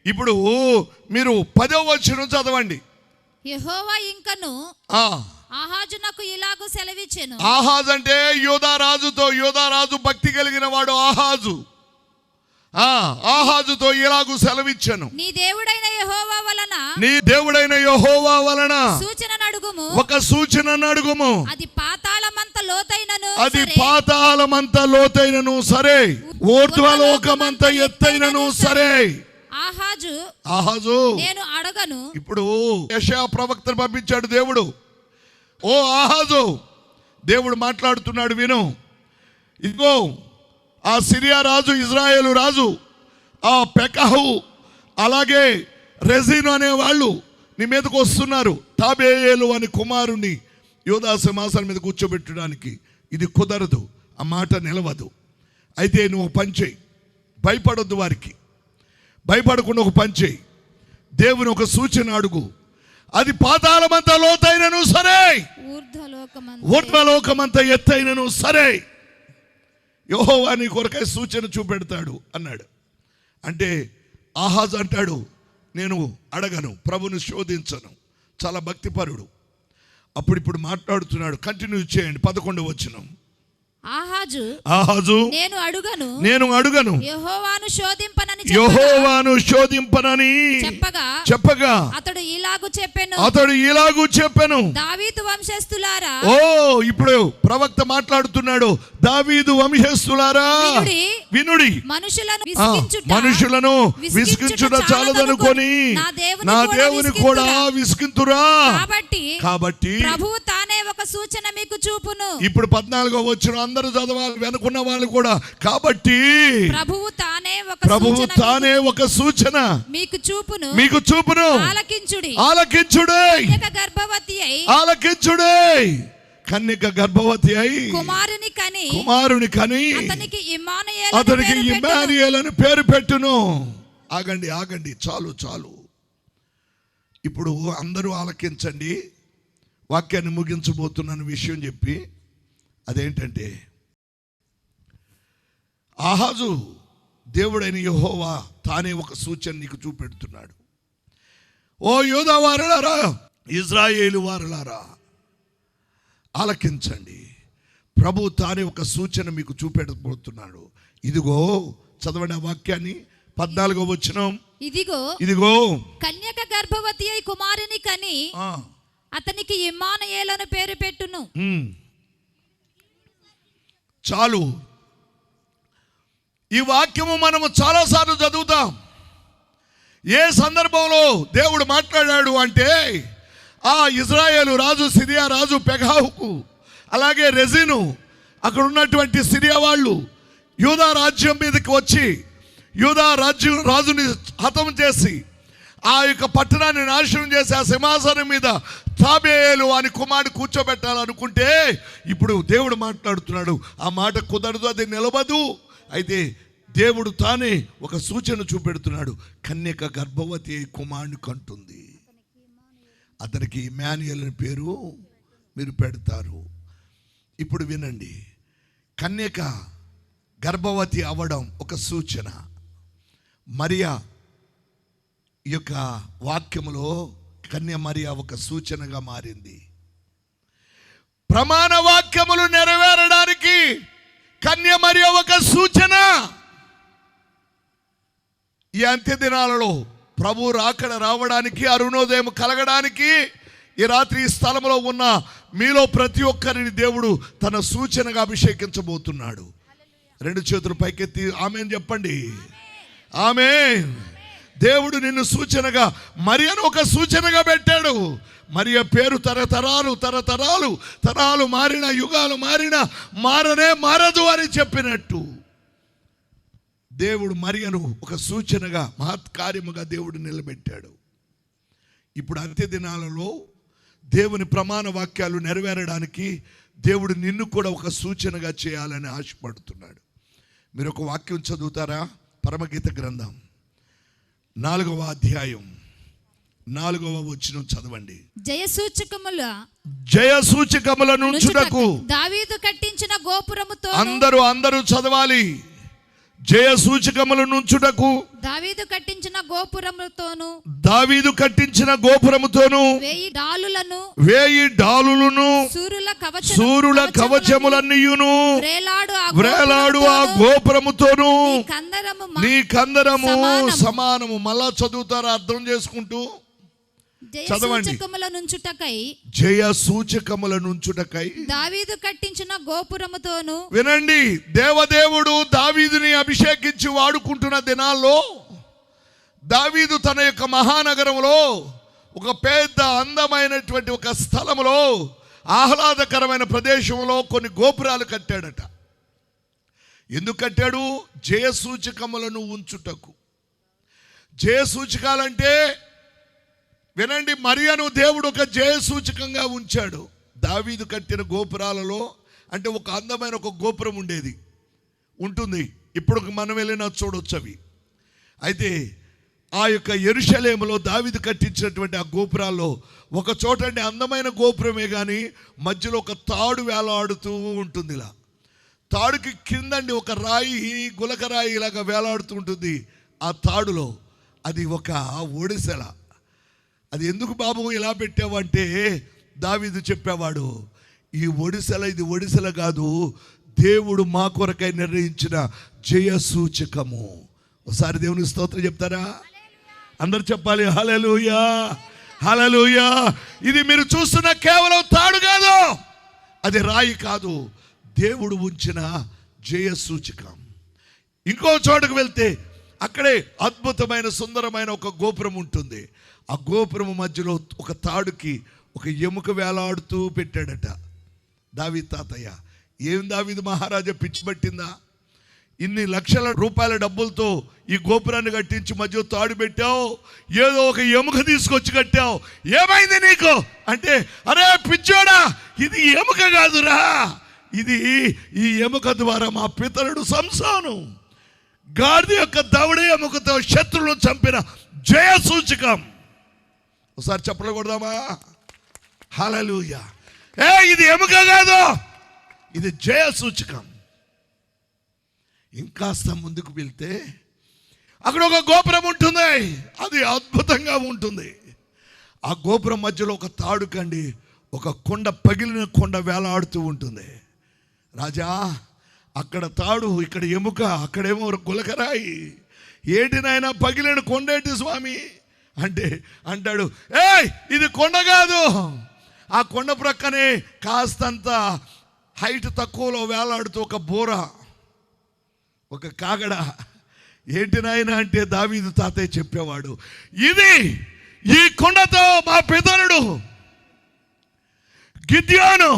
ఇప్పుడు మీరు 10వ వచనం చదవండి. యెహోవా ఇంకను ఆహాజునకు ఇలాగూ సెలవిచ్చెను. ఆహాజు అంటే యూదా రాజు భక్తి కలిగిన వాడు ఆహాజు. ఆహాజుతో ఇలాగూ సెలవిచ్చెను, నీ దేవుడైన యెహోవా వలన సూచనను అడుగుము, ఒక సూచనను అడుగుము. అది పాతాళమంత లోతైనను సరే, ఊర్ధ్వలోకమంత ఎత్తైనను సరే. ఆహాజు నేను అడగను. ఇప్పుడు యెషయా ప్రవక్తను పంపించాడు దేవుడు. ఓ ఆహాజు, దేవుడు మాట్లాడుతున్నాడు, విను. ఇదిగో ఆ సిరియా రాజు, ఇజ్రాయేలు రాజు, ఆ పెకహు అలాగే రెజీను అనే వాళ్ళు నీ మీదకు వస్తున్నారు. తాబేయేలు అని కుమారుని యూదా సింహాసనం మీద కూర్చోబెట్టడానికి. ఇది కుదరదు, ఆ మాట నిలవదు. అయితే నువ్వు పని చేయి, భయపడొద్దు వారికి, భయపడకుండా ఒక పని చేయి, దేవుని ఒక సూచన అడుగు. అది పాతాళమంత లోతైనను సరే, ఊర్ధ్వలోకమంత ఎత్తైనను సరే, యెహోవా నీ కొరకై సూచన చూపెడతాడు అన్నాడు. అంటే ఆహాజు అంటాడు, నేను అడగను, ప్రభుని శోధించను, చాలా భక్తిపరుడు. ఇప్పుడు మాట్లాడుతున్నాడు. కంటిన్యూ చేయండి. 11వ వచనం. ఆహాజు నేను అడుగను యెహోవాను శోధింపనని చెప్పగా అతడు ఇలాగు చెప్పెను. దావీదు వంశస్థులారా, ఓ ఇప్పుడు ప్రవక్త మాట్లాడుతున్నాడు. దావీదు వంశస్థులారా వినుడి, మనుషులను విసిగించుట చాలదనుకొని నా దేవుని కూడా విసిగింతురా. కాబట్టి ప్రభువు తానే ఒక సూచన మీకు చూపును. ఇప్పుడు 14వ వచనం అందరూ చదవాలి, వెనుకున్న వాళ్ళు కూడా. కాబట్టి ప్రభువు తానే ఒక సూచన మీకు చూపును. ఆలకించుడే కన్యక గర్భవతి అయి కుమారుని కని అతనికి ఇమ్మానుయేలు అని పేరు పెట్టును. ఆగండి, చాలు. ఇప్పుడు అందరూ ఆలకించండి. వాక్యాన్ని ముగించబోతున్నాను విషయం చెప్పి. అదేంటంటే, ఆహాజు దేవుడైన యెహోవా తానే ఒక సూచన నీకు చూపెడుతున్నాడు. ఓ యూదా వారలారా, ఇజ్రాయేలు వారలారా, ఆలకించండి. ప్రభు తానే ఒక సూచన మీకు చూపెట్టబోతున్నాడు. ఇదిగో, చదవండి ఆ వాక్యాన్ని. 14వ వచనం. ఇదిగో కన్యక గర్భవతి అయి కుమారుని కని అతనికి ఇమ్మానుయేలు అని పేరు పెట్టును. చాలు. ఈ వాక్యము మనము చాలాసార్లు చదువుతాం. ఏ సందర్భంలో దేవుడు మాట్లాడాడు అంటే, ఆ ఇజ్రాయేలు రాజు, సిరియా రాజు పెకహుకు, అలాగే రెజీను, అక్కడ ఉన్నటువంటి సిరియా వాళ్ళు యూదా రాజ్యం మీదకి వచ్చి యూదా రాజుని హతం చేసి ఆ యొక్క పట్టణాన్ని నాశనం చేసి ఆ సింహాసనం మీద తాబేయేలు అని కుమారుడు కూర్చోబెట్టాలనుకుంటే, ఇప్పుడు దేవుడు మాట్లాడుతున్నాడు. ఆ మాట కుదరదు, అది నిలబదు. అయితే దేవుడు తానే ఒక సూచన చూపెడుతున్నాడు. కన్యక గర్భవతి కుమారుని కంటుంది, అతనికి ఇమ్మానుయేలు అని పేరు మీరు పెడతారు. ఇప్పుడు వినండి, కన్యక గర్భవతి అవ్వడం ఒక సూచన. మరియా ఈ యొక్క వాక్యములో కన్య మరియా ఒక సూచనగా మారింది. ప్రమాణ వాక్యములు నెరవేరడానికి కన్య మరియా ఒక సూచన. ఈ అంత్య దినాలలో ప్రభు రావడానికి, అరుణోదయం కలగడానికి ఈ రాత్రి ఈ స్థలంలో ఉన్న మీలో ప్రతి ఒక్కరిని దేవుడు తన సూచనగా అభిషేకించబోతున్నాడు. 2 చేతులు పైకెత్తి ఆమేన్ చెప్పండి. ఆమేన్. దేవుడు నిన్ను సూచనగా, మరియను ఒక సూచనగా పెట్టాడు. మరియ పేరు తరాలు మారిన, యుగాలు మారిన మారదు అని చెప్పినట్టు దేవుడు మరియను ఒక సూచనగా, మహత్కార్యముగా దేవుడు నిలబెట్టాడు. ఇప్పుడు అంత్య దినాలలో దేవుని ప్రమాణ వాక్యాలు నెరవేరడానికి దేవుడు నిన్ను కూడా ఒక సూచనగా చేయాలని ఆశపడుతున్నాడు. మీరు ఒక వాక్యం చదువుతారా? పరమగీత గ్రంథం 4వ అధ్యాయం 4వ వచనం చదవండి. జయ సూచకముల నుంచుటకు దావీదు కట్టించిన గోపురముతో అందరూ చదవాలి. జయ సూచకముల నుంచుటకు దావీదు కట్టించిన గోపురముతోను 1000 డాలులను సూరుల కవచములన్నీయును వ్రేలాడు ఆ గోపురముతోను నీ కందరము సమానము. మళ్ళా చదువుతారా అర్థం చేసుకుంటూ చదవండి. జయ సూచకముల నుంచుటకై దావీదు కట్టించిన గోపురముతోను. వినండి, దేవదేవుడు దావీదుని అభిషేకించి వాడుకుంటున్న దినాల్లో దావీదు తన యొక్క మహానగరంలో ఒక పెద్ద అందమైనటువంటి ఒక స్థలములో ఆహ్లాదకరమైన ప్రదేశంలో కొన్ని గోపురాలు కట్టాడట. ఎందుకు కట్టాడు? జయ సూచకములను ఉంచుటకు. జయ సూచకాలంటే వినండి, మరియను దేవుడు ఒక జయ సూచకంగా ఉంచాడు. దావీదు కట్టిన గోపురాలలో అంటే ఒక అందమైన ఒక గోపురం ఉంటుంది. ఇప్పుడు మనం వెళ్ళినా చూడొచ్చు అవి. అయితే ఆ యొక్క యెరూషలేములో దావీదు కట్టించినటువంటి ఆ గోపురాల్లో ఒక చోట అంటే అందమైన గోపురమే కానీ మధ్యలో ఒక తాడు వేలాడుతూ ఉంటుంది. ఇలా తాడుకి కిందండి ఒక రాయి, గులక రాయి ఇలాగా వేలాడుతూ ఉంటుంది. ఆ తాడులో అది ఒక ఒడిసెల. అది ఎందుకు బాబు ఇలా పెట్టావు అంటే దావీదు చెప్పేవాడు, ఇది ఒడిసెల కాదు, దేవుడు మా కొరకై నిర్ణయించిన జయ సూచకము. ఒకసారి దేవుని స్తోత్రం చెప్తారా? అందరు చెప్పాలి హల్లెలూయా, హల్లెలూయా. ఇది మీరు చూస్తున్న కేవలం తాడు కాదు, అది రాయి కాదు, దేవుడు ఉంచిన జయ సూచకం. ఇంకో చోటుకు వెళ్తే అక్కడే అద్భుతమైన సుందరమైన ఒక గోపురం ఉంటుంది. ఆ గోపురం మధ్యలో ఒక తాడుకి ఒక ఎముక వేలాడుతూ పెట్టాడట దావీదు తాతయ్య. ఏం దావీదు మహారాజా పిచ్చి పట్టిందా? ఇన్ని లక్షల రూపాయల డబ్బులతో ఈ గోపురాన్ని కట్టించి మధ్య తాడు పెట్టావు, ఏదో ఒక ఎముక తీసుకొచ్చి కట్టావు, ఏమైంది నీకు అంటే, అరే పిచ్చోడా, ఇది ఎముక కాదురా, ఇది ఈ ఎముక ద్వారా మా పితరుడు సంసోను గాడిద యొక్క దవడ ఎముకతో శత్రువులను చంపిన జయ సూచకం. ఒకసారి చెప్పలు కొడదామా? హల్లెలూయా. ఇది ఎముక కాదు, ఇది జయ సూచకం. ఇంకాస్త ముందుకు వెళ్తే అక్కడ ఒక గోపురం ఉంటుంది, అది అద్భుతంగా ఉంటుంది. ఆ గోపురం మధ్యలో ఒక తాడు కండి ఒక కొండ, పగిలిన కొండ వేలాడుతూ ఉంటుంది. రాజా, అక్కడ తాడు, ఇక్కడ ఎముక, అక్కడేమో గులకరాయి. ఏంటి నాయన పగిలిన కొండేంటి స్వామి అంటే అంటాడు, ఇది కొండ కాదు, ఆ కొండ ప్రక్కనే కాస్తంత హైట్ తక్కువలో వేలాడుతూ ఒక బోర, ఒక కాగడ. ఏంటి నాయన అంటే దావీదు తాతయ్య చెప్పేవాడు, ఇది ఈ కొండతో మా పితరుడు గిద్యోను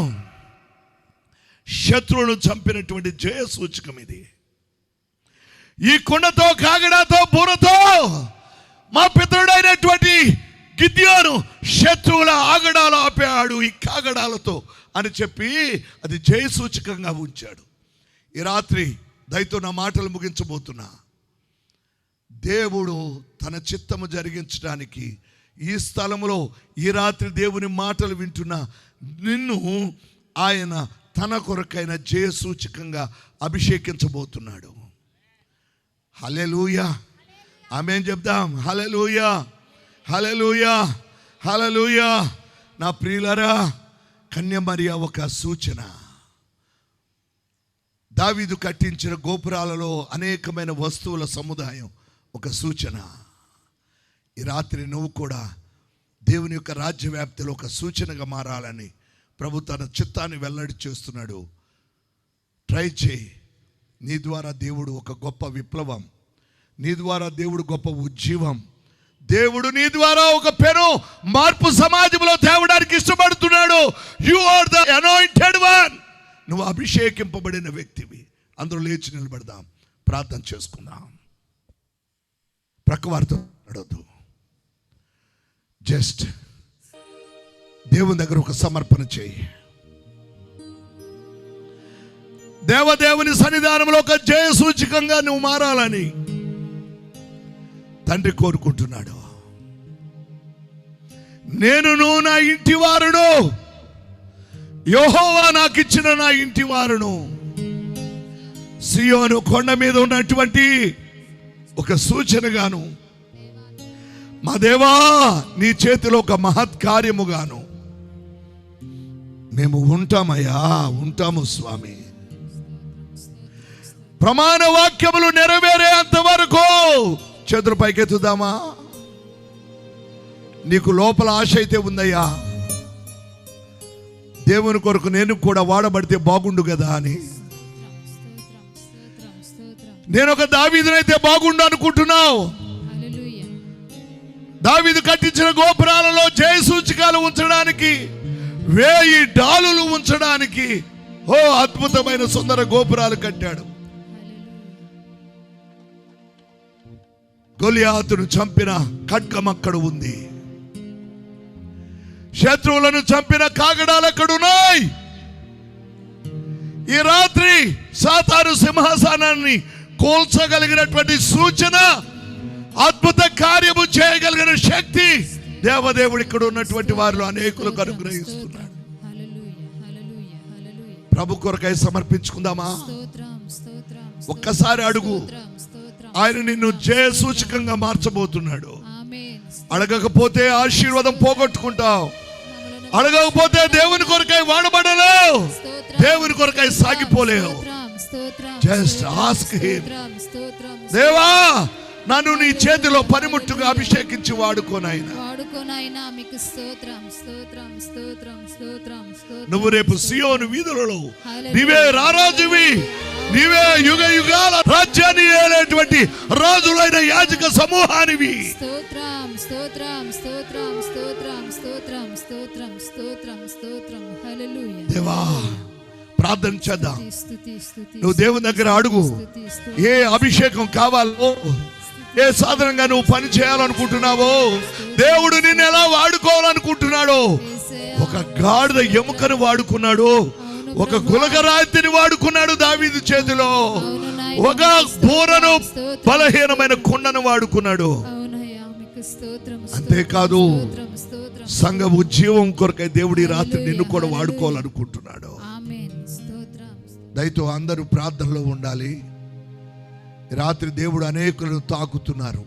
శత్రువులను చంపినటువంటి జయ సూచకం. ఇది ఈ కొండతో, కాగడాతో, బూరతో మా పితరుడైనటువంటి గిద్యోను శత్రువుల ఆగడాలు ఆపాడు ఈ కాగడాలతో అని చెప్పి అది జయ సూచకంగా ఉంచాడు. ఈ రాత్రి దయతో నా మాటలు ముగించబోతున్నా. దేవుడు తన చిత్తము జరిగించడానికి ఈ స్థలములో ఈ రాత్రి దేవుని మాటలు వింటున్న నిన్ను ఆయన తన కొరకైన జయ సూచకంగా అభిషేకించబోతున్నాడు. హల్లెలూయా, ఆమేన్ చెప్దాం. హల్లెలూయా, హల్లెలూయా, హల్లెలూయా. నా ప్రియులారా, కన్యమరియా ఒక సూచన. దావీదు కట్టించిన గోపురాలలో అనేకమైన వస్తువుల సముదాయం ఒక సూచన. ఈ రాత్రి నువ్వు కూడా దేవుని యొక్క రాజ్య వ్యాప్తిలో ఒక సూచనగా మారాలని ప్రభు తన చిత్తాన్ని వెల్లడి చేస్తున్నాడు. ట్రై చేయి. నీ ద్వారా దేవుడు ఒక గొప్ప విప్లవం, నీ ద్వారా దేవుడు గొప్ప ఉజ్జీవం, దేవుడు నీ ద్వారా ఒక పెను మార్పు సమాజంలో తేవడానికి ఇష్టపడుతున్నాడు. You are the anointed one. నువ్వు అభిషేకింపబడిన వ్యక్తివి. అందరూ లేచి నిలబడదాం, ప్రార్థన చేసుకుందాం. ప్రక్కవారితో నడవద్దు. జస్ట్ దేవుని దగ్గర ఒక సమర్పణ చేయి. దేవదేవుని సన్నిధానంలో ఒక జయ సూచకంగా నువ్వు మారాలని తండ్రి కోరుకుంటున్నాడు. నేనును నా ఇంటి వారును యెహోవా నాకు ఇచ్చిన నా ఇంటి వారును. సియోను కొండ మీద ఉన్నటువంటి ఒక సూచనగాను, మా దేవా నీ చేతిలో ఒక మహత్కార్యముగాను మేము ఉంటామయ్యా, ఉంటాము స్వామి. ప్రమాణ వాక్యములు నెరవేరేంత వరకు చేతులు పైకెత్తుదామా? నీకు లోపల ఆశ అయితే ఉందయ్యా, దేవుని కొరకు నేను కూడా వాడబడితే బాగుండు కదా అని. నేను ఒక దావీదునైతే బాగుండు అనుకుంటున్నావు. దావీదు కట్టించిన గోపురాలలో జయ సూచికలు ఉంచడానికి, 1000 డాలులు ఉంచడానికి అద్భుతమైన సుందర గోపురాలు కట్టాడు. గొలియాతును చంపిన ఖడ్గం అక్కడ ఉంది, శత్రువులను చంపిన కాగడాలు అక్కడున్నాయి. ఈ రాత్రి సాతాను సింహాసనాన్ని కూల్చగలిగినటువంటి సూచన, అద్భుత కార్యము చేయగలిగిన శక్తి దేవదేవుడు ఇక్కడ ఉన్నటువంటి వారిలో అనేకులకు అనుగ్రహిస్తున్నాడు. ప్రభు కొరకై సమర్పించుకుందామా? ఒక్కసారి అడుగు, ఆయన నిన్ను జయ సూచకంగా మార్చబోతున్నాడు. అడగకపోతే ఆశీర్వాదం పోగొట్టుకుంటావు, అడగకపోతే దేవుని కొరకై వాడబడలేవు, దేవుని కొరకై సాగిపోలేవు. జస్ట్ ఆస్క్ హిమ్, దేవా నన్ను నీ చేతిలో పనిముట్టుగా అభిషేకించి వాడుకోనైనా. నువ్వు రేపు సియోను వీధులలో నీవే రారాజువి, నీవే యుగ యుగాల రాజ్యాన్ని ఏలేటువంటి రాజులైన యాజక సమూహానివి. దేవా ప్రార్థన చేద్దాం. నువ్వు దేవుని దగ్గర అడుగు, ఏ అభిషేకం కావాలో, ఏ సాధనంగా నువ్వు పని చేయాలనుకుంటున్నావో, దేవుడు నిన్ను ఎలా వాడుకోవాలనుకుంటున్నాడో. ఒక గాడిద ఎముకను వాడుకున్నాడు, ఒక గులకరాతిని వాడుకున్నాడు దావీదు చేతిలో, ఒక బూరను బలహీనమైన కొండను వాడుకున్నాడు. అంతేకాదు సంఘం ఉజ్జీవం కొరకై దేవుడి రాత్రి నిన్ను కూడా వాడుకోవాలనుకుంటున్నాడు. దయతో అందరూ ప్రార్థనలో ఉండాలి. రాత్రి దేవుడు అనేకులను తాకుతున్నారు,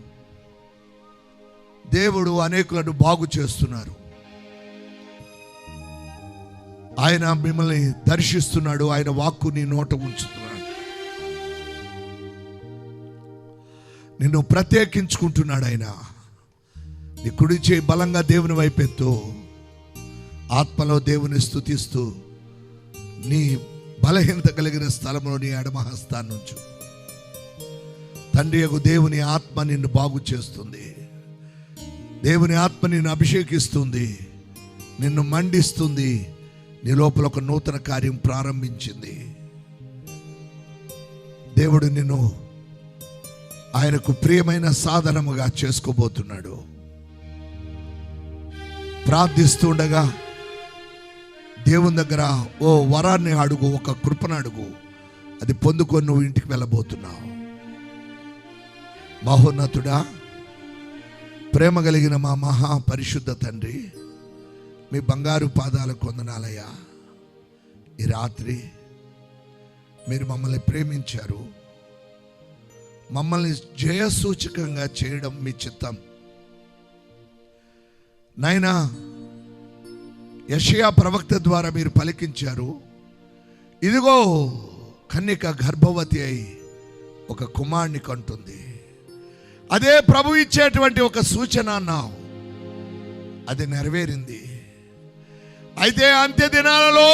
దేవుడు అనేకులను బాగు చేస్తున్నారు. ఆయన మిమ్మల్ని దర్శిస్తున్నాడు, ఆయన వాక్కు నీ నోట ఉంచుతున్నాడు, నిన్ను ప్రత్యేకించుకుంటున్నాడు. ఆయన నీ కుడి చేయి బలంగా దేవుని వైపెత్తు, ఆత్మలో దేవుని స్తుతిస్తూ నీ బలహీనత కలిగిన స్థలంలో నీ ఎడమహస్తాన్ని ఉంచు. తండ్రి యొక్క దేవుని ఆత్మ నిన్ను బాగు చేస్తుంది, దేవుని ఆత్మ నిన్ను అభిషేకిస్తుంది, నిన్ను మండిస్తుంది. నీ లోపల ఒక నూతన కార్యం ప్రారంభించింది. దేవుడు నిన్ను ఆయనకు ప్రియమైన సాధనముగా చేసుకోబోతున్నాడు. ప్రార్థిస్తుండగా దేవుని దగ్గర ఓ వరాన్ని అడుగు, ఒక కృపను అడుగు, అది పొందుకొని నువ్వు ఇంటికి వెళ్ళబోతున్నావు. మహోన్నతుడా, ప్రేమ కలిగిన మా మహా పరిశుద్ధ తండ్రి, మీ బంగారు పాదాలకు వందనాలయ్యా. ఈ రాత్రి మీరు మమ్మల్ని ప్రేమించారు, మమ్మల్ని జయసూచకంగా చేయడం మీ చిత్తం. నాయనా, యెషయా ప్రవక్త ద్వారా మీరు పలికించారు, ఇదిగో కన్యక గర్భవతి అయి ఒక కుమారుని కంటుంది. అదే ప్రభు ఇచ్చేటువంటి ఒక సూచన అన్నావు, అది నెరవేరింది. అయితే అంత్య దినాలలో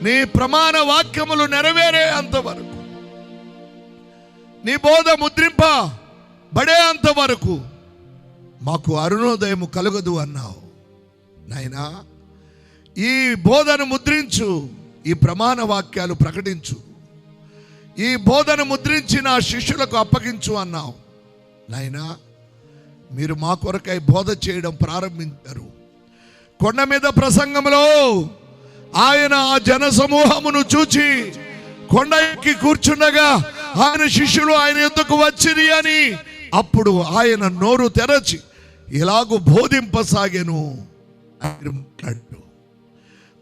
నీ ప్రమాణ వాక్యములు నెరవేరే అంతవరకు, నీ బోధ ముద్రింపబడే అంతవరకు మాకు అరుణోదయము కలుగదు అన్నావు. నాయనా, ఈ బోధను ముద్రించు, ఈ ప్రమాణ వాక్యాలు ప్రకటించు, ఈ బోధను ముద్రించి నా శిష్యులకు అప్పగించు అన్నావు. నాయనా, మీరు మా కొరకై బోధ చేయడం ప్రారంభించారు. కొండ మీద ప్రసంగంలో ఆయన ఆ జన సమూహమును చూచి కొండ ఎక్కి కూర్చుండగా ఆయన శిష్యులు ఆయన యొద్దకు వచ్చిరి అని, అప్పుడు ఆయన నోరు తెరచి ఎలాగూ బోధింపసాగాను అని మాట్లాడు.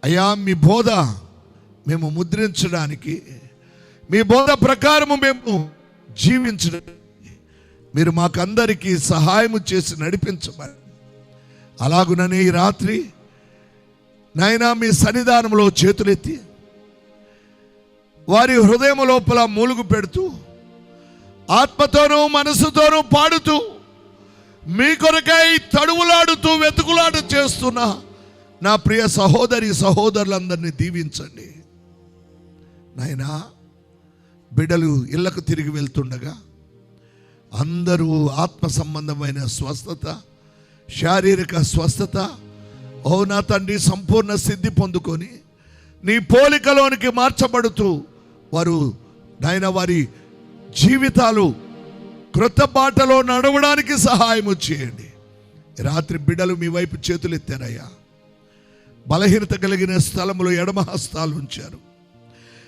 అయ్యా, మీ బోధ మేము ముద్రించడానికి, మీ బోధ ప్రకారము మేము జీవించడానికి మీరు మాకందరికీ సహాయము చేసి నడిపించమని, అలాగుననే ఈ రాత్రి నాయనా మీ సన్నిధానంలో చేతులెత్తి వారి హృదయం లోపల మూలుగు పెడుతూ, ఆత్మతోనూ మనసుతోనూ పాడుతూ, మీ కొరకై తడువులాడుతూ వెతుకులాట చేస్తున్న నా ప్రియ సహోదరి సహోదరులందరినీ దీవించండి నాయనా. బిడ్డలు ఇళ్లకు తిరిగి వెళ్తుండగా అందరూ ఆత్మ సంబంధమైన స్వస్థత, శారీరక స్వస్థత, ఓ నా తండ్రి, సంపూర్ణ సిద్ధి పొందుకొని నీ పోలికలోనికి మార్చబడుతూ వారు నాయన వారి జీవితాలు క్రొత్త బాటలో నడవడానికి సహాయం చేయండి. రాత్రి బిడ్డలు మీ వైపు చేతులు ఎత్తారయ్యా. బలహీనత కలిగిన స్థలంలో ఎడమ హస్తాలు ఉంచారు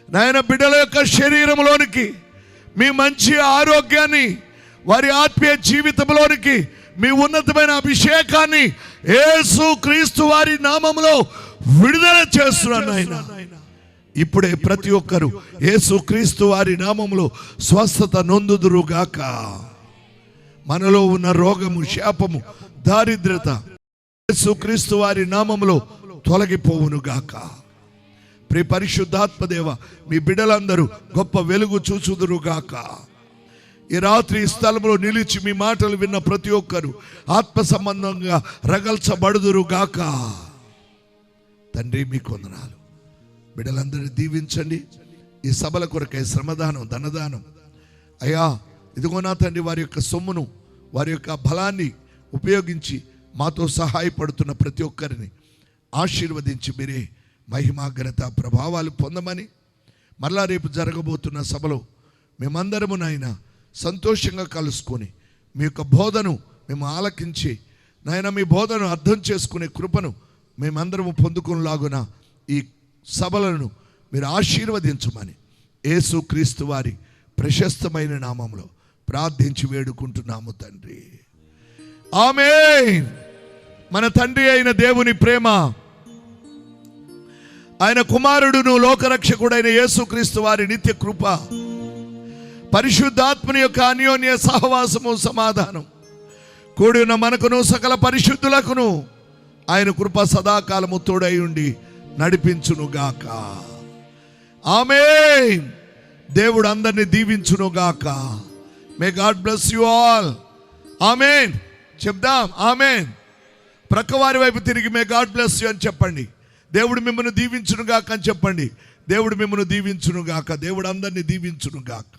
నాయన. బిడ్డల యొక్క శరీరంలోనికి మీ మంచి ఆరోగ్యాన్ని, వారి ఆత్మీయ జీవితంలోనికి మీ ఉన్నతమైన అభిషేకాన్ని యేసు క్రీస్తు వారి నామములో విడుదల చేస్తున్నాను నాయన. ఇప్పుడే ప్రతి ఒక్కరు యేసు క్రీస్తు వారి నామములో స్వస్థత నొందుదురుగాక. మనలో ఉన్న రోగము, శాపము, దారిద్రత యేసు క్రీస్తు వారి నామములో తొలగిపోవునుగాక. ప్రియ పరిశుద్ధాత్మదేవ, మీ బిడ్డలందరూ గొప్ప వెలుగు చూచుదురుగాక. ఈ రాత్రి ఈ స్థలంలో నిలిచి మీ మాటలు విన్న ప్రతి ఒక్కరు ఆత్మ సంబంధంగా రగల్చబడుదురుగాక. తండ్రి, మీకు వందనాలు. బిడ్డలందరినీ దీవించండి. ఈ సభల కొరకై శ్రమదానం, ధనదానం అయ్యా, ఇదిగో నా తండ్రి, వారి యొక్క సొమ్మును, వారి యొక్క బలాన్ని ఉపయోగించి మాతో సహాయపడుతున్న ప్రతి ఒక్కరిని ఆశీర్వదించి మీరే మహిమ, ఘనత, ప్రభావాలు పొందమని, మరలా రేపు జరగబోతున్న సభలో మేమందరము నాయన సంతోషంగా కలుసుకొని మీ యొక్క బోధను మేము ఆలకించి నాయన మీ బోధను అర్థం చేసుకునే కృపను మేమందరము పొందుకునేలాగున ఈ సభలను మీరు ఆశీర్వదించమని యేసు క్రీస్తు వారి ప్రశస్తమైన నామంలో ప్రార్థించి వేడుకుంటున్నాము తండ్రి. ఆమేన్. మన తండ్రి అయిన దేవుని ప్రేమ, ఆయన కుమారుడును లోకరక్షకుడైన యేసుక్రీస్తు వారి నిత్య కృప, పరిశుద్ధాత్మని యొక్క అన్యోన్య సహవాసము, సమాధానం కూడి ఉన్న మనకును సకల పరిశుద్ధులకును ఆయన కృప సదాకాలము తోడై ఉండి నడిపించునుగాక. ఆమేన్. దేవుడు అందరినీ దీవించునుగాక. May God bless you all. ఆమేన్. చెప్దాం ఆమేన్. ప్రక్కవారి వైపు తిరిగి మే గాడ్ బ్లెస్ యు అని చెప్పండి. దేవుడు మిమ్మల్ని దీవించునుగాక అని చెప్పండి. దేవుడు మిమ్మల్ని దీవించునుగాక. దేవుడు అందరినీ దీవించునుగాక.